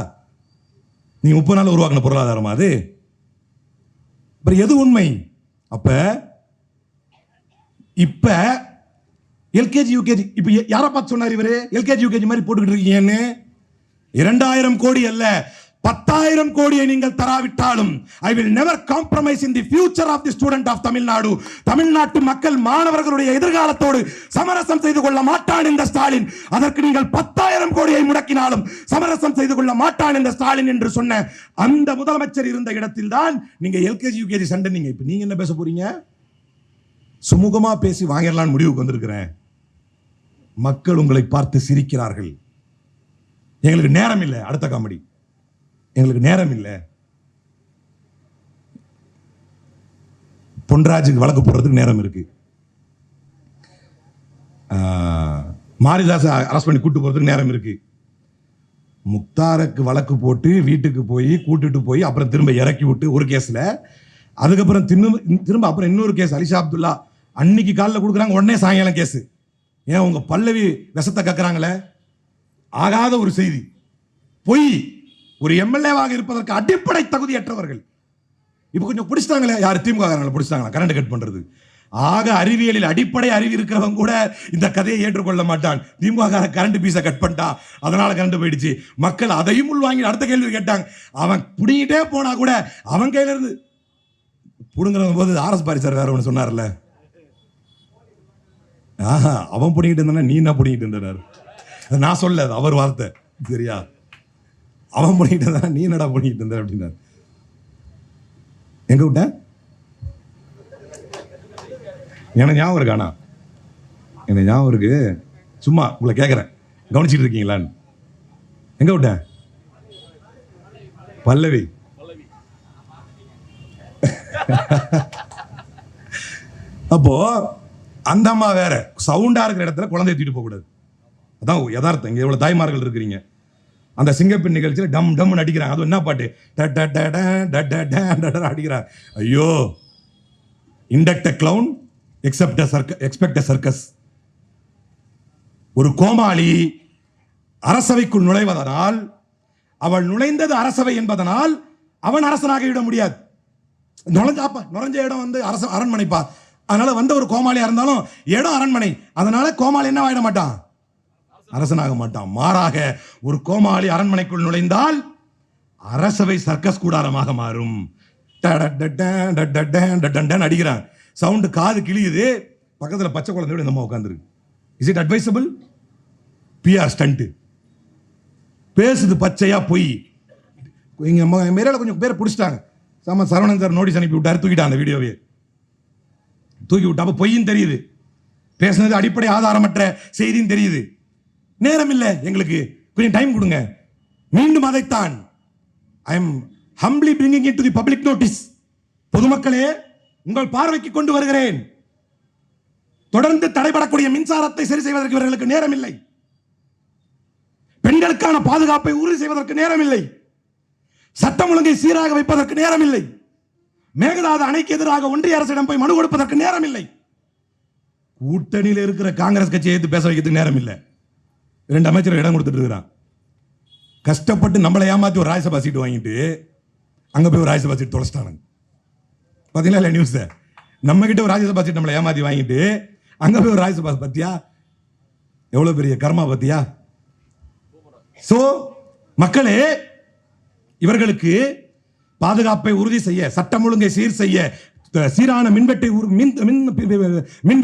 நீங்க 30 நாள்ல உருவாக்குன பொருளாதாரமா அது? எது உண்மை? அப்ப இப்ப எல்கேஜி யூகேஜி இப்ப யாரை பார்த்து சொன்னார் இவரு? எல்கேஜி யூகேஜி மாதிரி போட்டுக்கிட்டு இருக்கீங்கன்னு. 2000 கோடி அல்ல, 10,000 கோடியை நீங்கள் தராவிட்டாலும் I will never compromise in the future of the student of Tamil Nadu. தமிழ்நாட்டு மக்கள் மாணவர்களுடைய எதிர்காலத்தோடு சமரசம் செய்து கொள்ள மாட்டான் இந்த ஸ்டாலின். அதற்கு நீங்கள் 10,000 கோடியை முடக்கினாலும் சமரசம் செய்து கொள்ள மாட்டான் இந்த ஸ்டாலின் என்று சொன்ன அந்த முதலமைச்சர் இருந்த இடத்தில் தான் நீங்க எல்கேஜி யூகேஜி சண்டை. நீங்க என்ன பேச போறீங்க? சுமூகமா பேசி வாங்கிடலான்னு முடிவுக்கு வந்திருக்கிறேன். மக்கள் உங்களை பார்த்து சிரிக்கிறார்கள். எங்களுக்கு நேரம் இல்லை. அடுத்த காமெடி, எங்களுக்கு நேரம் இல்லை. பொன்ராஜுக்கு வழக்கு போடுறதுக்கு நேரம் இருக்கு. மாரிதாஸ் அரெஸ்ட் பண்ணி கூட்டு போறதுக்கு நேரம் இருக்கு. முக்தாருக்கு வழக்கு போட்டு வீட்டுக்கு போய் கூட்டுட்டு போய் அப்புறம் திரும்ப இறக்கி விட்டு ஒரு கேஸ்ல, அதுக்கப்புறம் திரும்ப அப்புறம் இன்னொரு கேஸ் அலிஷா அப்துல்லா அன்னைக்கு காலில் கொடுக்குறாங்க, உடனே சாயங்காலம் கேஸ். ஏன் உங்க பல்லவி விஷத்தை கக்குறாங்களே? ஆகாத ஒரு செய்தி, பொய். ஒரு எம்எல்ஏவாக இருப்பதற்கு அடிப்படை தகுதியற்றவர்கள். இப்ப கொஞ்சம் பிடிச்சிட்டாங்களே, யார் திமுக பிடிச்சிட்டாங்களா கரண்ட் கட் பண்றது? ஆக அறிவியலில் அடிப்படை அறிவு இருக்கிறவங்க கூட இந்த கதையை ஏற்றுக்கொள்ள மாட்டான். திமுக கரண்ட் பீஸை கட் பண்ணிட்டா, அதனால கரண்ட் போயிடுச்சு. மக்கள் அதையும் உள் வாங்கி அடுத்த கேள்வி கேட்டாங்க. அவன் புடிங்கிட்டே போனா கூட அவன் கையில இருந்து புடுங்கிற போது ஆர்எஸ் பாரி சார் வேற ஒன்று சொன்னார்ல, அவன் புடிங்கிட்டு இருந்தா நீ என்ன புடிங்கிட்டு இருந்தார்? நான் சொல்ல, அவர் வார்த்தை, சரியா? அவன் பண்ணிட்டு இருந்தா நீ என்னடா பண்ணிட்டு இருந்த அப்படின்னாரு. எங்க விட்ட எனக்கு ஞாபகம் இருக்கானா? எனக்கு ஞாபகம் இருக்கு. சும்மா உங்களை கேட்குறேன், கவனிச்சுட்டு இருக்கீங்களான்னு. எங்க விட்ட? பல்லவி. அப்போ அந்த அம்மா வேற சவுண்டா இருக்கிற இடத்துல குழந்தை தூக்கிட்டு போக கூடாது. அதான் யதார்த்தம். இங்க எவ்வளவு தாய்மார்கள் இருக்கிறீங்க. அந்த சிங்கப்பெண் நிகழ்ச்சியில் டம் டம் அடிக்கிறாங்க. அது என்ன பாட்டு? அடிக்கிறார். ஐயோ, induct a clown, expect a circus. ஒரு கோமாளி அரசவைக்குள் நுழைவதனால், அவள் நுழைந்தது அரசவை என்பதனால் அவன் அரசனாக விட முடியாது. நுழைஞ்ச இடம் வந்து அரண்மனைப்பா. அதனால வந்த ஒரு கோமாளியா இருந்தாலும் இடம் அரண்மனை, அதனால கோமாளி என்ன ஆயிட மாட்டான், அரசனாக மாட்டான். மாறாக ஒரு கோமாளி அரண்மனைக்குள் நுழைந்தால் அரசவை சர்க்கஸ் கூடாரமாக மாறும். அடிக்கிறான், சவுண்டு காது கிழியுது. பக்கத்துல பச்சை குழந்தையோட நம்ம உட்காந்துருக்கு. Is it advisable? PR stunt. பேசுது பச்சையா பொய். இங்க மேல கொஞ்சம் பேரை பிடிச்சிட்டாங்க. சரவணன் சார் நோட்டீஸ் அனுப்பி விட்டாரு, தூக்கிட்டான் அந்த வீடியோவே. தூக்கி விட்டா அப்ப பொய்யும் தெரியுது, பேசுனது அடிப்படை ஆதாரமற்ற செய்தியும் தெரியுது. நேரம் இல்லை எங்களுக்கு, கொஞ்சம் டைம் கொடுங்க. மீண்டும் அதைத்தான் I am humbly bringing it to the public notice. பொதுமக்களே, உங்கள் பார்வைக்கு கொண்டு வருகிறேன். தொடர்ந்து தடைபடக்கூடிய மின்சாரத்தை சரி செய்வதற்கு இவர்களுக்கு நேரம் இல்லை. பெண்களுக்கான பாதுகாப்பை உறுதி செய்வதற்கு நேரம் இல்லை. சட்டம் ஒழுங்கை சீராக வைப்பதற்கு நேரம் இல்லை. மேகதாது அணைக்கு எதிராக ஒன்றிய அரசிடம் போய் மனு கொடுப்பதற்கு நேரம் இல்லை. கூட்டணியில் இருக்கிற காங்கிரஸ் கட்சியை எடுத்து பேச வைக்கிறதுக்கு நேரம் இல்லை. 2 அமைச்சர் இடம் கொடுத்துட்டு இருக்கிறான். கஷ்டப்பட்டு நம்மளை ஏமாத்தி ஒரு ராஜ்யசபா சீட்டு வாங்கிட்டு அங்க போய் ஒரு ராஜ்யசபா சீட்டு தொலைச்சிட்டாங்க. பாத்தீங்களா இல்ல நியூஸ்? நம்ம கிட்ட ஒரு ராஜ்யசபா சீட் நம்மளை ஏமாத்தி வாங்கிட்டு அங்க போய் ஒரு ராஜ்யசபா. பத்தியா எவ்வளவு பெரிய கர்மா பத்தியா? சோ மக்களே, இவர்களுக்கு பாதுகாப்பை உறுதி செய்ய, சட்டம் ஒழுங்கை சீர் செய்ய, சீரான மின்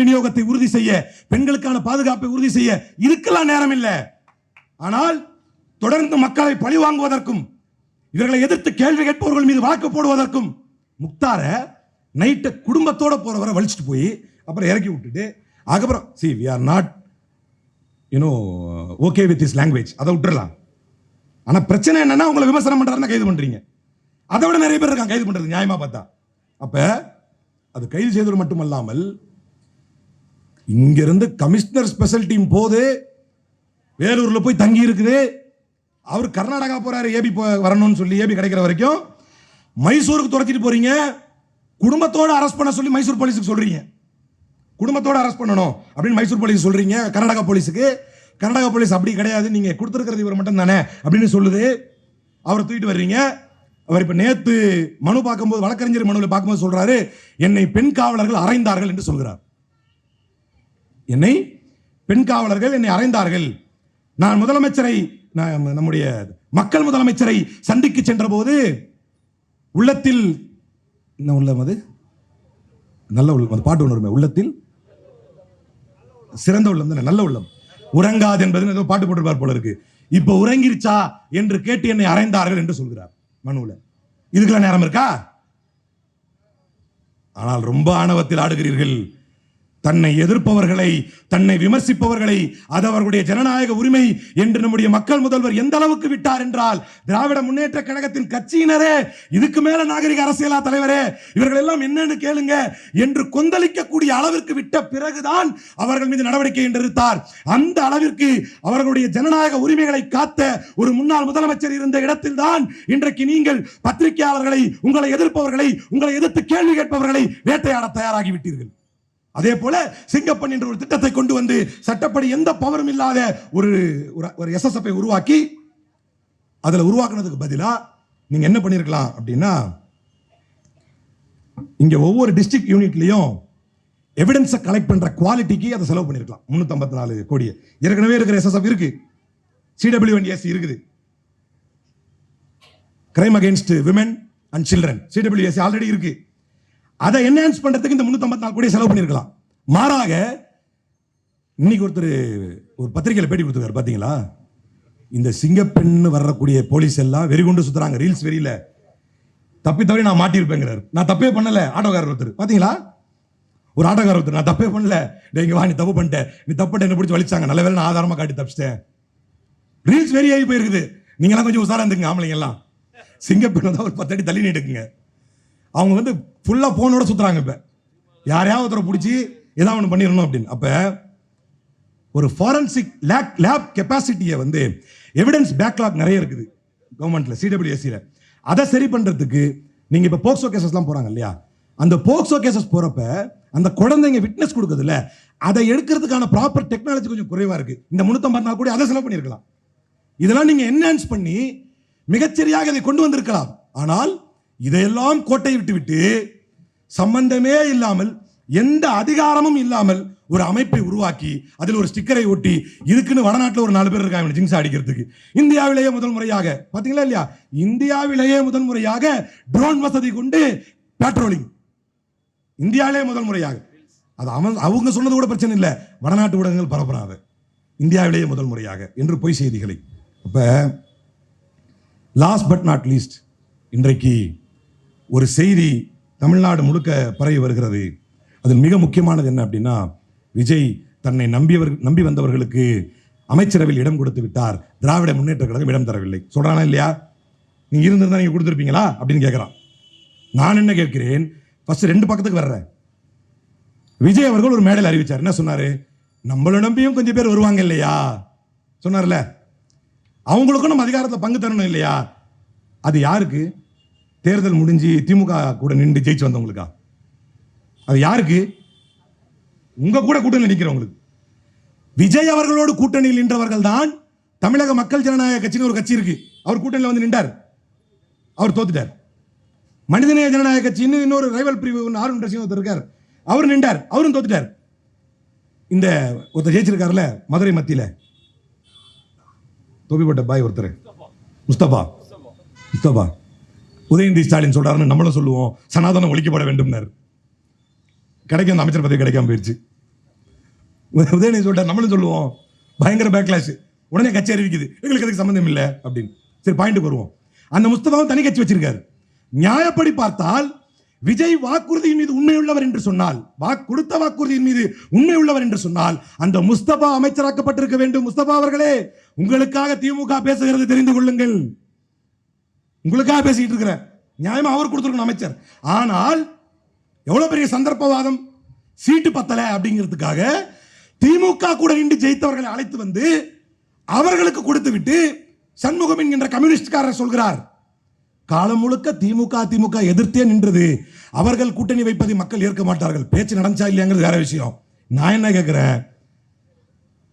விநியோகத்தை உறுதி செய்ய, பெண்களுக்கான பாதுகாப்பை உறுதி செய்ய இதுக்கெல்லாம் நேரம் இல்லை. ஆனால் தொடர்ந்து மக்களை பழி வாங்குவதற்கும், இவர்களை எதிர்த்து கேள்வி கேட்பவர்கள் மீது வழக்கு போடுவதற்கும் முக்தார நைட்டு குடும்பத்தோட போறவரை வலிச்சுட்டு போய் அப்புறம் இறக்கி விட்டுட்டு அதுக்கப்புறம் see we are not okay with this language, அதை விட்டுறலாம். ஆனா பிரச்சனை என்னன்னா உங்களை விமர்சனம் பண்றாருன்னா கைது பண்றீங்க. அதை விட நிறைய பேர் இருக்காங்க கைது பண்றது நியாயமா பார்த்தா. அப்ப அது கைது செய்தது மட்டுமல்லாமல் இங்கிருந்து கமிஷனர் ஸ்பெஷல் டீம் போது வேலூர்ல போய் தங்கி இருக்குது. அவர் கர்நாடகா போறாரு ஏபி வரணும்னு சொல்லி, ஏபி கிடைக்கிற வரைக்கும் மைசூருக்கு துரத்திட்டு போறீங்க. குடும்பத்தோட அரெஸ்ட் பண்ண சொல்லி மைசூர் போலீஸுக்கு சொல்றீங்க. குடும்பத்தோட அரெஸ்ட் பண்ணணும் அப்படின்னு மைசூர் போலீஸ் சொல்றீங்க கர்நாடகா போலீஸுக்கு. கர்நாடகா போலீஸ் அப்படி கிடையாது, நீங்க கொடுத்துருக்கிறது இவர் மட்டும் தானே அப்படின்னு சொல்லுது. அவரை தூக்கிட்டு வர்றீங்க. அவர் இப்ப நேத்து மனு பார்க்கும்போது, வழக்கறிஞர் மனுவில் பார்க்கும்போது சொல்றாரு, என்னை பெண் காவலர்கள் அறைந்தார்கள் என்று சொல்கிறார். என்னை பெண் காவலர்கள் என்னை அறைந்தார்கள். நான் முதலமைச்சரை, நம்முடைய மக்கள் முதலமைச்சரை சந்திக்க சென்ற போது உள்ளத்தில் என்ன உள்ளம், அது நல்ல உள்ளம், அந்த பாட்டு ஒன்று, உள்ளத்தில் சிறந்த உள்ளம் தானே, நல்ல உள்ளம் உறங்காது என்பது ஏதோ பாட்டு போட்டிருப்பார் போல இருக்கு. இப்ப உறங்கிருச்சா என்று கேட்டு என்னை அறைந்தார்கள் என்று சொல்கிறார் மனுவில். இதுக்கெல்லாம் நேரம் இருக்கா? ஆனால் ரொம்ப ஆணவத்தில் ஆடுகிறீர்கள். தன்னை எதிர்ப்பவர்களை, தன்னை விமர்சிப்பவர்களை அது அவர்களுடைய ஜனநாயக உரிமை என்று நம்முடைய மக்கள் முதல்வர் எந்த அளவுக்கு விட்டார் என்றால், திராவிட முன்னேற்ற கழகத்தின் கட்சியினரே இதுக்கு மேல நாகரிக அரசியலா தலைவரே, இவர்கள் எல்லாம் என்னன்னு கேளுங்க என்று கொந்தளிக்கக்கூடிய அளவிற்கு விட்ட பிறகுதான் அவர்கள் மீது நடவடிக்கை எடுத்தார். அந்த அளவிற்கு அவர்களுடைய ஜனநாயக உரிமைகளை காத்த ஒரு முன்னாள் முதலமைச்சர் இருந்த இடத்தில் தான் இன்றைக்கு நீங்கள் பத்திரிகையாளர்களை, உங்களை எதிர்ப்பவர்களை, உங்களை எதிர்த்து கேள்வி கேட்பவர்களை வேட்டையாட தயாராகி விட்டீர்கள். அதே போல சிங்கப்பன் என்ற ஒரு திட்டத்தை கொண்டு வந்து சட்டப்படி எந்த பவரும் இல்லாத ஒரு எஸ்எஸ்எஃப் உருவாக்கி, அதுல உருவாக்குனதுக்கு பதிலா நீங்க என்ன பண்ணிருக்கலாம் அப்படின்னா, இங்க ஒவ்வொரு டிஸ்ட்ரிக்ட் யூனிட்லயும் எவிடன்ஸை கலெக்ட் பண்ற குவாலிட்டிக்கு அதை செலவு பண்ணிருக்கலாம். 354 கோடி ஏற்கனவே இருக்கிற எஸ்எஸ்எஃப் இருக்கு, CWNSC இருக்குது, crime against women and children, CWSC already இருக்கு. அதை என்ஹான்ஸ் பண்றதுக்கு இந்த 354 கோடி செலவு பண்ணிருக்கலாம். மாறாக இன்னைக்கு ஒரு பத்திரிகையில பேட்டி கொடுத்துருக்காரு பாத்தீங்களா, இந்த சிங்கப்பெண் வரக்கூடிய போலீஸ் எல்லாம் வெறி கொண்டு சுத்துறாங்க, ரீல்ஸ் வெறியில தப்பி தவறி நான் மாட்டிருப்பேங்கிறார். நான் தப்பே பண்ணல. ஆட்டோக்காரர் ஒருத்தர் பாத்தீங்களா, ஒரு ஆட்டோக்காரர் ஒருத்தர், நான் தப்பே பண்ணல, நீங்க வா, நீ தப்பு பண்ணிட்ட, நீ தப்பு என்ன பிடிச்சி வலிச்சாங்க, நல்ல வேலை நான் ஆதாரமா காட்டி தப்பிச்சிட்டேன். ரீல்ஸ் வெறியாகி போயிருக்குது. நீங்க எல்லாம் கொஞ்சம் உசாரா இருந்துங்க ஆம்பளைங்க எல்லாம். சிங்கப்பெண் தான் ஒரு 10 அடி தள்ளி நிட்டுக்குங்க. அவங்க வந்து ஃபுல்லா போனோட சுத்துறாங்க. இப்ப யாரையாவது ஒருத்தரை பிடிச்சி ஏதாவது ஒன்று பண்ணிடணும் அப்படின்னு. அப்ப ஒரு ஃபாரன்சிக் லேப் கெப்பாசிட்டியை வந்து எவிடன்ஸ் பேக்லாக் நிறைய இருக்குது கவர்மெண்ட்ல, CWSC. அதை சரி பண்றதுக்கு நீங்க இப்ப போக்சோ கேசஸ்லாம் போறாங்க இல்லையா, அந்த போக்சோ கேசஸ் போறப்ப அந்த குழந்தைங்க விட்னஸ் கொடுக்குதுல்ல, அதை எடுக்கிறதுக்கான ப்ராப்பர் டெக்னாலஜி கொஞ்சம் குறைவா இருக்கு. இந்த 354 கோடி அதை செலவு பண்ணிருக்கலாம். இதெல்லாம் நீங்க என்ஹான்ஸ் பண்ணி மிகச்சரியாக இதை கொண்டு வந்திருக்கலாம். ஆனால் இதையெல்லாம் கோட்டை விட்டு சம்பந்தமே இல்லாமல், எந்த அதிகாரமும் இல்லாமல் ஒரு அமைப்பை உருவாக்கி அதில் ஒரு ஸ்டிக்கரை ஒட்டி, இதுக்குன்னு வடநாட்டில் ஒரு 4 பேர் இருக்காங்க ஜிங்ஸா அடிக்கிறதுக்கு. இந்தியாவிலேயே முதல் முறையாக பாத்தீங்களா இல்லையா, இந்தியாவிலேயே முதல் முறையாக ட்ரோன் வசதி கொண்டு பேட்ரோலிங், இந்தியாவிலேயே முதல் முறையாக. அது அவங்க சொன்னது கூட பிரச்சனை இல்லை, வடநாட்டு ஊடகங்கள் பரப்புறாங்க இந்தியாவிலேயே முதல் முறையாக என்று பொய் செய்திகளை. அப்ப லாஸ்ட் பட் நாட் லீஸ்ட், இன்றைக்கு ஒரு செய்தி தமிழ்நாடு முழுக்க பரவி வருகிறது. அதில் மிக முக்கியமானது என்ன அப்படின்னா, விஜய் தன்னை நம்பி வந்தவர்களுக்கு அமைச்சரவையில் இடம் கொடுத்து விட்டார், திராவிட முன்னேற்ற கழகம் இடம் தரவில்லை சொல்றானா இல்லையா? நீங்க இருந்திருந்தா நீங்க கொடுத்துருப்பீங்களா அப்படின்னு கேட்கிறான். நான் என்ன கேட்கிறேன், ஃபர்ஸ்ட் 2 பக்கத்துக்கு வர்றேன். விஜய் அவர்கள் ஒரு மேடையில் அறிவிச்சார். என்ன சொன்னாரு? நம்மள நம்பியும் கொஞ்சம் பேர் வருவாங்க இல்லையா சொன்னார்ல, அவங்களுக்கும் நம்ம அதிகாரத்தில் பங்கு தரணும் இல்லையா? அது யாருக்கு? தேர்தல் முடிஞ்சு திமுக கூட நின்று ஜெயிச்சு வந்தவங்களுக்கா? அது யாருக்கு? உங்க கூட கூட்டணியில் நிற்கிறவங்களுக்கு. விஜய் அவர்களோடு கூட்டணியில் நின்றவர்கள் தான் தமிழக மக்கள் ஜனநாயக கட்சின்னு ஒரு கட்சி இருக்கு, அவர் கூட்டணியில் வந்து நின்றார், அவர் தோத்துட்டார். மனிதநேய ஜனநாயக கட்சின்னு இன்னொரு ரைவல் பிரிவு ஆர்வன் ஒருத்தர் இருக்கார், அவர் நின்றார், அவரும் தோத்துட்டார். இந்த ஒருத்தர் ஜெயிச்சிருக்காருல மதுரை மத்தியில, தொப்பிப்பட்ட பாய் ஒருத்தர், முஸ்தபா உதயநிதி ஸ்டாலின் சொல்றாருன்னு நம்மளும் சொல்லுவோம், சனாதனம் ஒழிக்கப்பட வேண்டும். கிடைக்கும், அந்த அமைச்சர் பதவி கிடைக்காம போயிடுச்சு. உதயநிதி சொல்றாரு, நம்மளும் சொல்லுவோம், பயங்கர பேக்லாஷ். உடனே கட்சி அறிவிக்குது, எங்களுக்கு அதுக்கு சம்பந்தம் இல்லை அப்படின்னு. சரி, பாயிண்ட் வருவோம். அந்த முஸ்தபாவும் தனி கட்சி வச்சிருக்காரு. நியாயப்படி பார்த்தால் விஜய் வாக்குறுதியின் மீது உண்மையுள்ளவர் என்று சொன்னால், கொடுத்த வாக்குறுதியின் மீது உண்மை உள்ளவர் என்று சொன்னால், அந்த முஸ்தபா அமைச்சராக்கப்பட்டிருக்க வேண்டும். முஸ்தபா அவர்களே, உங்களுக்காக திமுக பேசுகிறது தெரிந்து கொள்ளுங்கள், உங்களுக்காக பேசிட்டு இருக்கிற நியாயமா அவர் கொடுத்திருக்கணும் அமைச்சர். ஆனால் எவ்வளவு பெரிய சந்தர்ப்பவாதம், சீட்டு பத்தல அப்படிங்கிறதுக்காக திமுக கூட நின்று ஜெயித்தவர்களை அழைத்து வந்து அவர்களுக்கு கொடுத்து விட்டு சண்முகம் என்கின்ற கம்யூனிஸ்ட்காரர் சொல்கிறார், காலம் முழுக்க திமுக எதிர்த்தே நின்றது, அவர்கள் கூட்டணி வைப்பதை மக்கள் ஏற்க மாட்டார்கள். பேச்சு நடந்தா இல்லையாங்கிறது வேற விஷயம். நான் என்ன கேட்கிறேன்,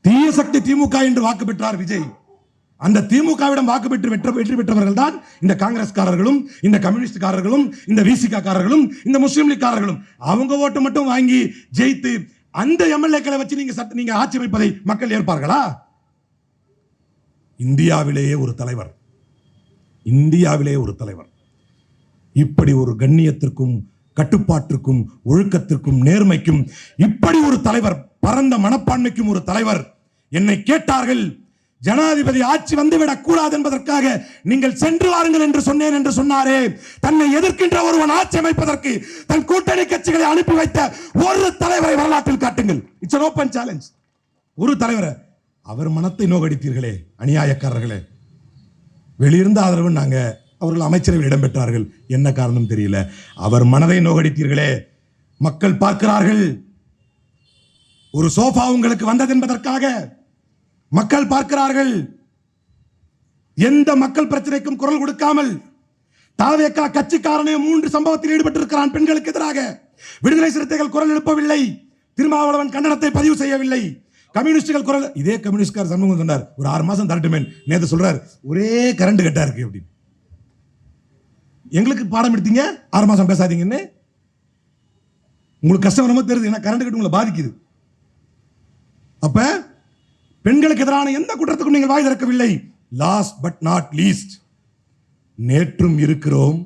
தீய சக்தி திமுக என்று வாக்கு பெற்றார் விஜய். அந்த திமுகவிடம் வாக்கு பெற்று வெற்றி பெற்றவர்கள் தான் இந்த காங்கிரஸ்காரர்களும், இந்த கம்யூனிஸ்ட்காரர்களும், இந்த விசிகாரர்களும், இந்த முஸ்லீம் லீக்காரர்களும். அவங்க ஓட்டு மட்டும் வாங்கி ஜெயித்து அந்த எம்எல்ஏக்களை வச்சு நீங்க ஆட்சி அமைப்பதை மக்கள் ஏற்பார்களா? இந்தியாவிலேயே ஒரு தலைவர், இந்தியாவிலே ஒரு தலைவர். இப்படி ஒரு கண்ணியத்திற்கும் கட்டுப்பாட்டிற்கும் ஒழுக்கத்திற்கும் நேர்மைக்கும் இப்படி ஒரு தலைவர், பரந்த மனப்பான்மைக்கும் ஒரு தலைவர். என்னை கேட்டார்கள், ஜனாதிபதி ஆட்சி வந்துவிடக் கூடாது என்பதற்காக நீங்கள் சென்று வாருங்கள் என்று சொன்னேன் என்று சொன்னாரே. தன்னை எதிர்க்கின்ற ஒருவன் ஆட்சி அமைப்பதற்கு தன் கூட்டணி கட்சிகளை அனுப்பி வைத்த ஒரு தலைவரை வரலாற்றில் காட்டுங்கள். It's an open challenge. ஒரு தலைவரை. அவர் மனத்தை நோகடித்தீர்களே அநியாயக்காரர்களே. வெளியிருந்த ஆதரவு நாங்க அவர்கள் அமைச்சரவையில் இடம்பெற்றார்கள். என்ன காரணம் தெரியல. அவர் மனதை நோகடித்தீர்களே. மக்கள் பார்க்கிறார்கள். ஒரு சோஃபா உங்களுக்கு வந்தது என்பதற்காக மக்கள் பார்க்கிறார்கள். எந்த மக்கள் பிரச்சனைக்கும் குரல் கொடுக்காமல் தாவேகா கட்சிக்காரனே 3 சம்பவத்தில் ஈடுபட்டிருக்கிறான் பெண்களுக்கு எதிராக. விடுதலை சிறுத்தைகள் குரல் எழுப்பவில்லை. திருமாவளவன் கண்டனத்தை பதிவு செய்யவில்லை. கம்யூனிஸ்டுகள் குரல், இதே கம்யூனிஸ்ட்கார சண்முகம் சொன்னார், ஒரு 6 மாசம் தரட்டுமே. நேத்து சொல்றார், ஒரே கரண்ட் கட்டா இருக்கு அப்படின்னு. எங்களுக்கு பாடம் எடுத்தீங்க, 6 மாசம் பேசாதீங்கன்னு. உங்களுக்கு கஷ்டம் ரொம்ப தெரியுது, ஏன்னா கரண்ட் கட்டு உங்களை பாதிக்குது. அப்ப பெண்களுக்கு எதிரான எந்த குற்றத்துக்கும் நீங்கள் வாய் திறக்கவில்லை. லாஸ்ட் பட் நாட் லீஸ்ட், நேற்றும் இருக்கிறோம்,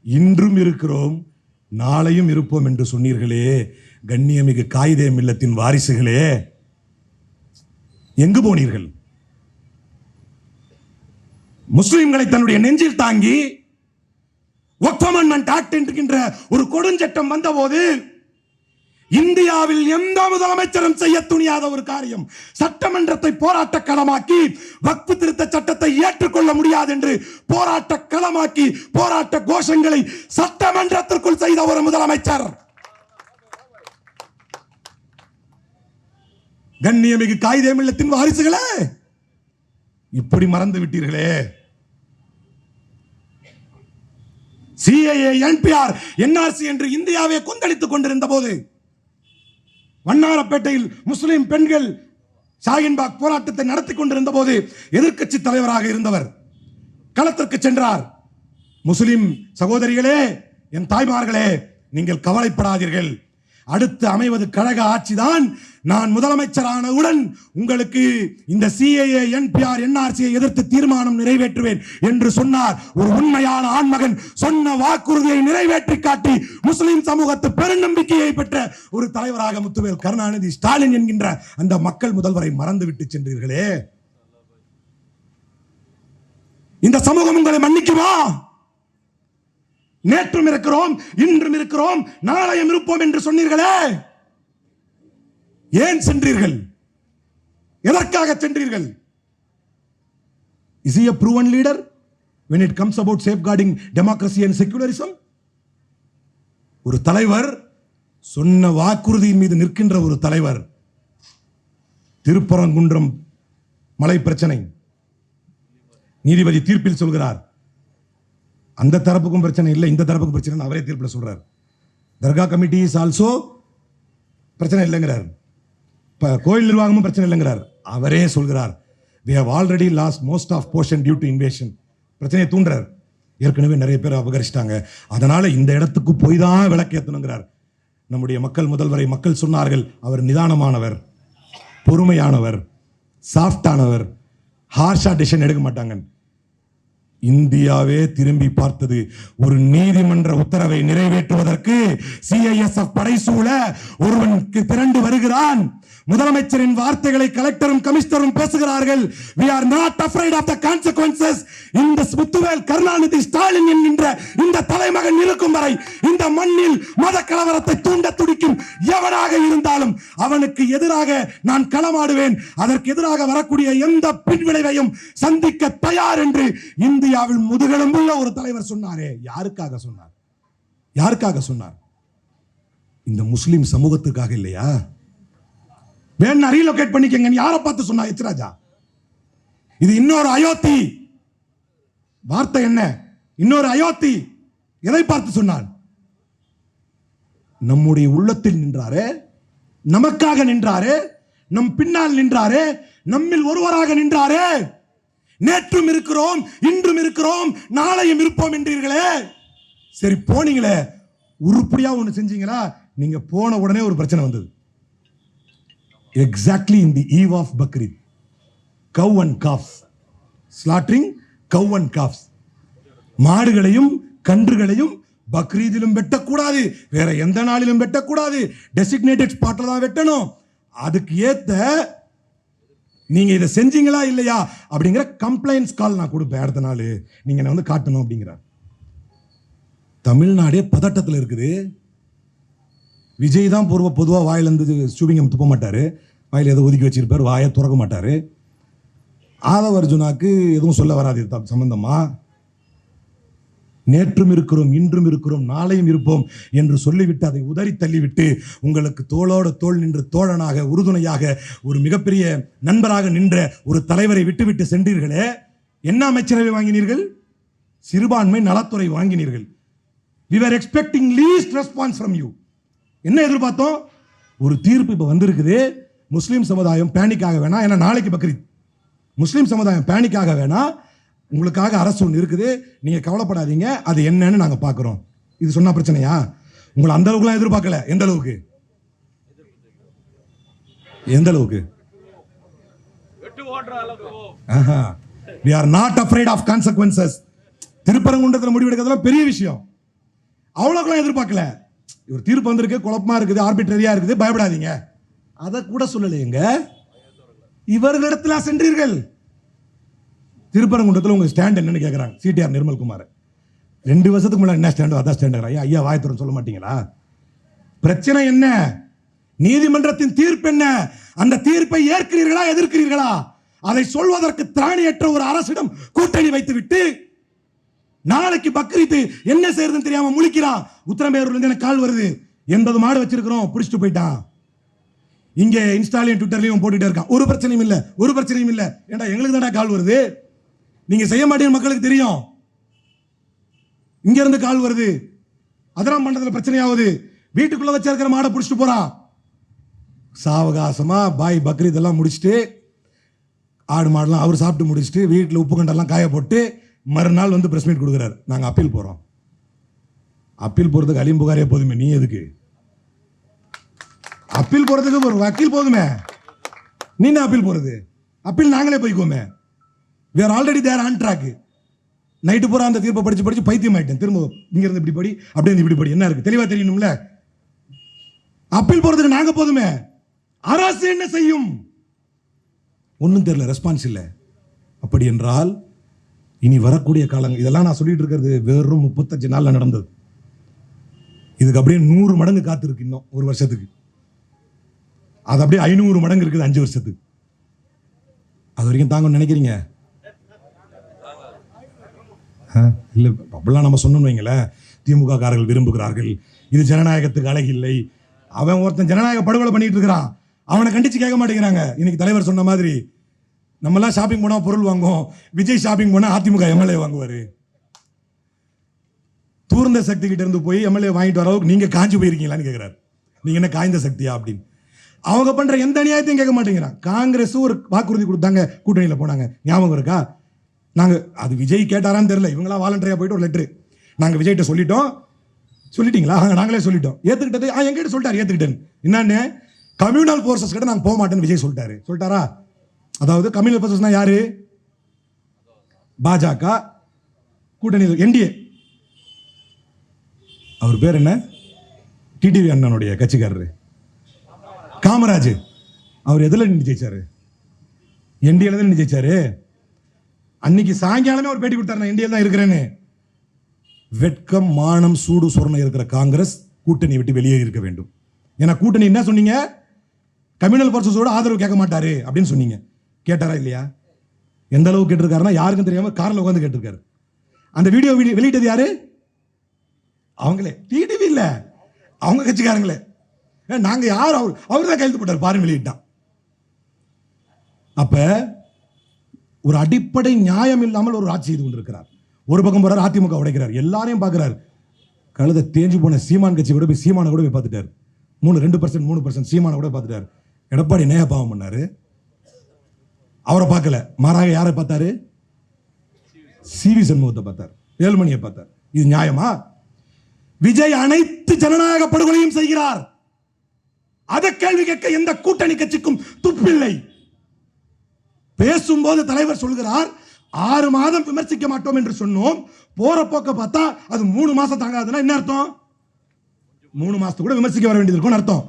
இன்றும் இருக்கிறோம், நாளையும் இருப்போம் என்று சொன்னீர்களே கண்ணியமிகு காயிதே மில்லத்தின் வாரிசுகளே, எங்கு போனீர்கள்? முஸ்லிம்களை தன்னுடைய நெஞ்சில் தாங்கி வக்ஃப் அமெண்ட்மென்ட் ஆக்ட் என்கின்ற ஒரு கொடுஞ்சட்டம் வந்தபோது இந்தியாவில் எந்த முதலமைச்சரும் செய்ய துணியாத ஒரு காரியம், சட்டமன்றத்தை போராட்ட களமாக்கி வக்ஃப் திருத்த சட்டத்தை ஏற்றுக்கொள்ள முடியாது என்று போராட்ட களமாக்கி போராட்ட கோஷங்களை சட்டமன்றத்திற்குள் செய்த ஒரு முதலமைச்சர். கண்ணியமிகு காயிதே மில்லத்தின் வாரிசுகளே, இப்படி மறந்து விட்டீர்களே. சிஏஏ, என்பிஆர், என்ஆர்சி என்று இந்தியாவை கொந்தளித்துக் கொண்டிருந்த போது வண்ணாரப்பேட்டையில் முஸ்லிம் பெண்கள் ஷாஹின்பாக் போராட்டத்தை நடத்தி கொண்டிருந்த போது எதிர்க்கட்சி தலைவராக இருந்தவர் களத்திற்கு சென்றார். முஸ்லிம் சகோதரிகளே, என் தாய்மார்களே, நீங்கள் கவலைப்படாதீர்கள். அடுத்து அமைவது கழக ஆட்சிதான். நான் முதலமைச்சரானவுடன் உங்களுக்கு இந்த சிஏஏ, என்பிஆர், என்ஆர்சியை எதிர்த்து தீர்மானம் நிறைவேற்றுவேன் என்று சொன்னார். ஒரு உண்மையான ஆண்மகன் சொன்ன வாக்குறுதியை நிறைவேற்றி காட்டி முஸ்லிம் சமூகத்து பெருநம்பிக்கையை பெற்ற ஒரு தலைவராக முத்துவேல் கருணாநிதி ஸ்டாலின் என்கின்ற அந்த மக்கள் முதல்வரை மறந்துவிட்டு சென்றீர்களே. இந்த சமூகம் உங்களை மன்னிக்குமா? நேற்றும் இருக்கிறோம், இன்றும் இருக்கிறோம், நாளையும் இருப்போம் என்று சொன்னீர்களே, ஏன் சென்றீர்கள்? எதற்காக சென்றீர்கள்? Is he a proven leader when it comes about safeguarding democracy and secularism? ஒரு தலைவர் சொன்ன வாக்குறுதியின் மீது நிற்கின்ற ஒரு தலைவர். திருப்பரங்குன்றம் மலை பிரச்சனை நீதிபதி தீர்ப்பில் சொல்கிறார், அந்த தரப்புக்கும் பிரச்சனை இல்லை, இந்த தரப்புக்கும் பிரச்சனை அவரே தீர்ப்பில் சொல்றார். தர்கா கமிட்டி இஸ் ஆல்சோ பிரச்சனை இல்லைங்கிறார். கோயில் நிர்வாகமும் பிரச்சனை இல்லைங்கிறார். அவரே சொல்கிறார், we have already lost most of portion due to invasion. பிரச்சனையை தூண்டுறார். ஏற்கனவே நிறைய பேர் அபகரிச்சிட்டாங்க, அதனால இந்த இடத்துக்கு போய் தான் விளக்கேற்றணுங்கிறார். நம்முடைய மக்கள் முதல்வரை மக்கள் சொன்னார்கள், அவர் நிதானமானவர், பொறுமையானவர், சாஃப்டானவர், ஹார்ஷா டிசிஷன் எடுக்க மாட்டாங்க. இந்தியாவே திரும்பி பார்த்தது. ஒரு நீதிமன்ற உத்தரவை நிறைவேற்றுவதற்கு சிஐஎஸ்எஃப் படைசூழ ஒருவன் திரண்டு வருகிறான். முதலமைச்சரின் வார்த்தைகளை கலெக்டரும் கமிஷனரும் பேசுகிறார்கள். we are not afraid of the consequences. இந்த முத்துவேல் கருணாநிதி ஸ்டாலின் என்கின்ற இந்த தலைமகன் இருக்கும் வரை இந்த மண்ணில் மத கலவரத்தை தூண்ட துடிக்கும் எவனாக இருந்தாலும் அவனுக்கு எதிராக நான் களமாடுவேன். அதற்கு எதிராக வரக்கூடிய எந்த பின்விளைவையும் சந்திக்க தயார் என்று இந்தியாவில் முதுகெலும்புள்ள ஒரு தலைவர் சொன்னாரே. யாருக்காக சொன்னார்? யாருக்காக சொன்னார்? இந்த முஸ்லிம் சமூகத்துக்காக இல்லையா? வேணா ரீலோகேட் பண்ணிக்கங்க. யாரை பார்த்து சொன்னா? எச் ராஜா. இது இன்னொரு அயோத்தி. வார்த்தை என்ன? இன்னொரு அயோத்தி. எதை பார்த்து சொன்னார்? நம்முடைய உள்ளத்தில் நின்றாரே, நமக்காக நின்றாரே, நம் பின்னால் நின்றாரே, நம்மில் ஒருவராக நின்றாரே. நேற்றும் இருக்கிறோம், இன்றும் இருக்கிறோம், நாளையும் இருப்போம் என்றீர்களே. சரி போனீங்களே, உருப்படியா ஒண்ணு செஞ்சீங்களா? நீங்க போன உடனே ஒரு பிரச்சனை வந்தது. Exactly in the eve of Bakrid, cow and calves, slaughtering cow and calves. மாடுகளையும் கன்றுகளையும் பக்ரீதிலும் வெட்டக்கூடாது, வேற எந்த நாளிலும் வெட்டக்கூடாது, டெசிக்னேட்டட் ஸ்பாட்ல தான் வெட்டணும். அதுக்கு ஏத்த நீங்க இதை செஞ்சீங்களா இல்லையா அப்படிங்கிற கம்ப்ளைண்ட்ஸ் கால் நான் கொடுப்பேன் அடுத்த நாள், நீங்க என்ன வந்து காட்டணும் அப்படிங்கிறார். தமிழ்நாடே பதட்டத்தில் இருக்குது. விஜய் தான் பொதுவாக வாயிலிருந்து சூபிங்கம் துப்ப மாட்டாரு, வாயில் எதை ஒதுக்கி வச்சிருப்பார், வாயை திறக்க மாட்டாரு. ஆதவ அர்ஜுனாக்கு எதுவும் சொல்ல வராது சம்பந்தமா. நேற்றும் இருக்கிறோம், இன்றும் இருக்கிறோம், நாளையும் இருப்போம் என்று சொல்லிவிட்டு அதை உதறி தள்ளிவிட்டு உங்களுக்கு தோளோடு தோள் நின்று தோழனாக உறுதுணையாக ஒரு மிகப்பெரிய நண்பராக நின்ற ஒரு தலைவரை விட்டுவிட்டு சென்றீர்களே. என்ன அமைச்சரவை வாங்கினீர்கள்? சிறுபான்மை நலத்துறை வாங்கினீர்கள். We were expecting least response from you. என்ன எதிர்பார்த்தோம்? ஒரு தீர்ப்பு இப்ப வந்திருக்குது. முஸ்லிம் சமுதாயம் பேனிக்காக வேணாம், ஏன்னா நாளைக்கு பக்ரீத். முஸ்லிம் சமுதாயம் பேனிக்காக வேணாம், உங்களுக்காக அரசு ஒன்று இருக்குது, நீங்க கவலைப்படாதீங்க, அது என்னன்னு நாங்க பார்க்கிறோம். இது சொன்னா பிரச்சனையா? உங்களை அந்த அளவுக்குலாம் எதிர்பார்க்கல. எந்த அளவுக்கு? எந்த அளவுக்கு? We are not afraid of consequences. திருப்பரங்குன்றத்தில் முடிவெடுக்கிறதுலாம் பெரிய விஷயம், அவ்வளோக்கெல்லாம் எதிர்பார்க்கல. ஒரு தீர்ப்பு வந்திருக்கு, குழப்பமா இருக்குது, ஆர்பிட்ரரியா இருக்குது, பயப்படாதீங்க, அதை கூட சொல்லலைங்க. இவர்களிடத்துல சென்றீர்கள். திருப்பரங்குன்றத்தில் உங்க ஸ்டாண்ட் என்னன்னு கேட்கிறாங்க சிடிஆர் நிர்மல்குமார். 2 வருஷத்துக்கு முன்னாடி என்ன ஸ்டாண்டோ அதான் ஸ்டாண்ட். ஐயா வாயத்துறன்னு சொல்ல மாட்டீங்களா? பிரச்சனை என்ன? நீதிமன்றத்தின் தீர்ப்பு என்ன? அந்த தீர்ப்பை ஏற்கிறீர்களா எதிர்க்கிறீர்களா? அதை சொல்வதற்கு திராணியற்ற ஒரு அரசிடம் கூட்டணி வைத்து விட்டு நாளைக்கு பக்ரீத் என்ன செய்யறதுன்னு தெரியாம முழிக்கிறான். உத்தரமேரூர்ல இருந்து எனக்கு கால் வருது, 80 மாடு வச்சிருக்கிறோம், பிடிச்சிட்டு போயிட்டான். இங்க இன்ஸ்டாலையும் ட்விட்டர்லையும் போட்டுட்டே இருக்கான். ஒரு பிரச்சனையும் இல்ல, ஒரு பிரச்சனையும் இல்ல. ஏன்டா எங்களுக்கு தானே கால் வருது, நீங்க செய்ய மாட்டீங்க, மக்களுக்கு தெரியும். இங்க இருந்து கால் வருது, அதெல்லாம் பண்றதுல பிரச்சனையாவது. வீட்டுக்குள்ள வச்சிருக்கிற மாடை பிடிச்சிட்டு போறான். சாவகாசமா பாய் பக்ரீத் எல்லாம் முடிச்சுட்டு, ஆடு மாடெல்லாம் அவர் சாப்பிட்டு முடிச்சுட்டு, வீட்டில் உப்பு கண்டெல்லாம் காய போட்டு மறுநாள் வந்து பிரஸ் மீட் கொடுக்குறாரு. நாங்கள் அப்பீல் போறோம். அப்பீல் போறதுக்கு அலிம் புகாரே போதுமே, நீ எதுக்கு அப்பீல் போறதுக்கு? ஒரு வக்கீல் போதுமே, நீ என்ன அப்பீல் போறது? அப்பீல் நாங்களே போய்க்கோமே. we are already there on track. Night பூரா அந்த தீர்ப்பை படிச்சு படிச்சு பைத்தியம் ஆயிட்டேன். திரும்ப இங்க இருந்து இப்படி படி, அப்படியே இப்படி படி, என்ன இருக்கு தெளிவா தெரியணும்ல. அப்பீல் போறதுக்கு நாங்க போதுமே, அரசு என்ன செய்யும்? ஒன்னும் தெரியல, ரெஸ்பான்ஸ் இல்லை. அப்படி என்றால் இனி வரக்கூடிய காலங்கள், இதெல்லாம் நான் சொல்லிட்டு இருக்கிறது வெறும் 35 நாள்ல நடந்தது. இதுக்கு அப்படியே 100 மடங்கு காத்திருக்கு இன்னும் ஒரு வருஷத்துக்கு. அது அப்படியே 500 மடங்கு இருக்குது 5 வருஷத்துக்கு. அது வரைக்கும் தாங்க நினைக்கிறீங்க? இல்ல அப்படிலாம் நம்ம சொன்னோம்னு வைங்களேன், திமுக காரர்கள் விரும்புகிறார்கள், இது ஜனநாயகத்துக்கு அழகில்லை. அவன் ஒருத்தன் ஜனநாயக படுகொலை பண்ணிட்டு இருக்கிறான், அவனை கண்டிச்சு கேட்க மாட்டேங்கிறாங்க. இன்னைக்கு தலைவர் சொன்ன மாதிரி நம்மலாம் ஷாப்பிங் போனா பொருள் வாங்குவோம், விஜய் ஷாப்பிங் போனா அதிமுக எம்எல்ஏ வாங்குவாரு. தூர்ந்த சக்தி கிட்ட இருந்து போய் எம்எல்ஏ வாங்கிட்டு வர அளவுக்கு நீங்க காஞ்சி போயிருக்கீங்களான்னு கேட்கிறாரு. நீங்க என்ன காய்ந்த சக்தியா அப்படின்னு. அவங்க பண்ற எந்த அநியாயத்தையும் கேட்க மாட்டேங்கிறான். காங்கிரஸ் ஒரு வாக்குறுதி கொடுத்தாங்க, கூட்டணியில் போனாங்க, ஞாபகம் இருக்கா? நாங்க அது விஜய் கேட்டாரான்னு தெரியல, இவங்களா வாலண்டரியா போயிட்டு ஒரு லெட்டர் நாங்க விஜய்கிட்ட சொல்லிட்டோம். சொல்லிட்டீங்களா? நாங்களே சொல்லிட்டோம். ஏத்துக்கிட்டது என்கிட்ட சொல்லிட்டாரு, ஏத்துக்கிட்டேன். என்னன்னு, கம்யூனல் போர்சஸ் கிட்ட நாங்க போக மாட்டேன்னு விஜய் சொல்லிட்டாரு. சொல்லிட்டாரா? அதாவது கம்யூனல் போர்சஸ்னா யாரு? பாஜக கூட்டணியில் என்டிஏ. அவர் பேர் என்ன? டிடிவி அண்ணனுடைய கட்சிக்காரரு காமராஜ். அவர் எதுல நின்று ஜெயிச்சாரு? என்டிஏல தான் நின்று ஜெயிச்சாரு. அன்னைக்கு சாயங்காலமே ஒரு பேட்டி கொடுத்தாரு, நான் என்டிஏல தான் இருக்கிறேன்னு. வெட்கம் மானம் சூடு சொரணம் இருக்கிற காங்கிரஸ் கூட்டணி விட்டு வெளியே இருக்க வேண்டும். ஏன்னா கூட்டணி என்ன சொன்னீங்க? கம்யூனல் போர்சஸோட ஆதரவு கேட்க மாட்டாரு அப்படின்னு சொன்னீங்க. கேட்டாரா இல்லையா? எந்த அளவுக்கு கேட்டிருக்காருன்னா யாருக்கும் தெரியாம கார்ல உட்காந்து கேட்டிருக்காரு. அந்த வீடியோ வெளியிட்டது யாரு? அவங்களே, டிடிவி இல்ல, அவங்க கட்சிக்காரங்களே. நாங்க யார்? அவர் தான் கையெழுத்து போட்டார், பாருங்க வெளியிட்டான். அப்ப ஒரு அடிப்படை நியாயம் இல்லாமல் ஒரு ஆட்சி செய்து கொண்டிருக்கிறார். ஒரு பக்கம் போறாரு, அதிமுக உடைக்கிறார், எல்லாரையும் பார்க்கிறார். கழுத தேஞ்சு போன சீமான் கட்சி கூட போய் சீமான கூட போய் பார்த்துட்டாரு. 2% 3% சீமான கூட பார்த்துட்டாரு. எடப்பாடி நேய பாவம் பண்ணாரு, அவரை பார்க்கல. மாறாக யாரை பார்த்தாரு? சிவி சண்முகத்தை பார்த்தார், வேலுமணியை பார்த்தார். இது நியாயமா? விஜய் அனைத்து ஜனநாயக படுகொலையும் செய்கிறார். அதை கேள்வி கேட்க எந்த கூட்டணி கட்சிக்கும் துப்பில்லை. பேசும்போது தலைவர் சொல்கிறார், 6 மாதம் விமர்சிக்க மாட்டோம் என்று சொன்னோம். போற போக்க பார்த்தா அது 3 மாசம் தாங்காதுன்னா என்ன அர்த்தம்? 3 மாசத்துக்கு கூட விமர்சிக்க வர வேண்டியது இருக்கும் அர்த்தம்.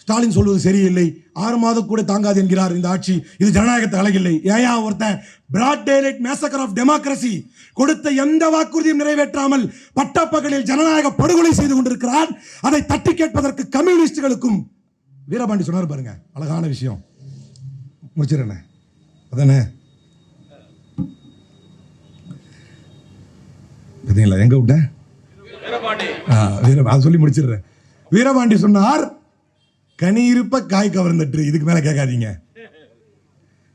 ஸ்டாலின் சொல்வது சரியில்லை, 6 மாதம் கூட தாங்காது என்கிறார் இந்த ஆட்சி, இது ஜனநாயகத்தை அழகில்லை. ஏயா ஒருத்தன் broad daylight massacre of democracy கொடுத்த எந்த வாக்குறுதியும் நிறைவேற்றாமல் பட்டப்பகலில் ஜனநாயக படுகொலை செய்து கொண்டிருக்கிறான். அதை தட்டி கேட்பதற்கு கம்யூனிஸ்டுகளுக்கும் வீரபாண்டி சொன்னார் பாருங்க, அழகான விஷயம். முடிச்சிடறேன் அதானே, பார்த்தீங்களா எங்க விட்டேன்? அது சொல்லி முடிச்சிடுறேன். வீரபாண்டி சொன்னார், கனி இருப்ப காய் கவர்ந்துட்டு, இதுக்கு மேல கேட்காதீங்க.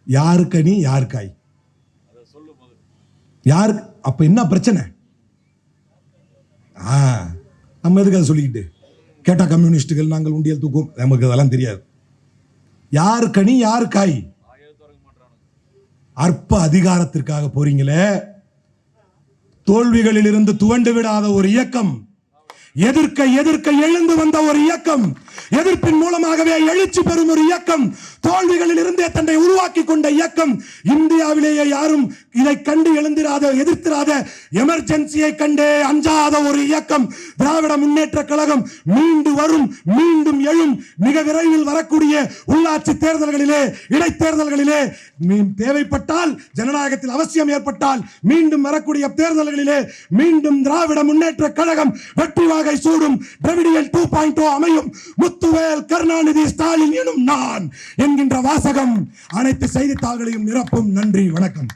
யாரு கனி யார் காய் யார்? அப்ப என்ன பிரச்சனை? நம்ம எதுக்கு அதை சொல்லிக்கிட்டு? கேட்டா கம்யூனிஸ்டுகள் நாங்கள் உண்டியல் தூக்கும், நமக்கு அதெல்லாம் தெரியாது. யார் கனி யார் காய்? அற்ப அதிகாரத்திற்காக போறீங்களே, தோல்விகளில் இருந்து துவண்டு விடாத ஒரு இயக்கம், எதிர்க்க எதிர்க்க எழுந்து வந்த ஒரு இயக்கம், எதிர்ப்பின் மூலமாகவே எழுச்சி பெறும் ஒரு இயக்கம், தோல்விகளில் இருந்தே தன்னை உருவாக்கி கொண்ட இயக்கம். இந்தியாவிலேயே யாரும் இதை கண்டு எழுந்திராத, எதிர்த்திராத, எமர்ஜென்சியை கண்டே அஞ்சாத ஒரு இயக்கம் திராவிட முன்னேற்ற கழகம். மீண்டு வரும், மீண்டும் எழும். மிக விரைவில் வரக்கூடிய உள்ளாட்சி தேர்தல்களிலே, இடைத்தேர்தல்களிலே தேவைப்பட்டால், ஜனநாயகத்தில் அவசியம் ஏற்பட்டால், மீண்டும் வரக்கூடிய தேர்தல்களிலே மீண்டும் திராவிட முன்னேற்ற கழகம் வெற்றி வாகை சூடும். திராவிடியல் 2.0 அமையும். முத்துவேல் கருணாநிதி ஸ்டாலின் எனும் நான் என்கின்ற வாசகம் அனைத்து செய்தித்தாள்களையும் நிரப்பும். நன்றி, வணக்கம்.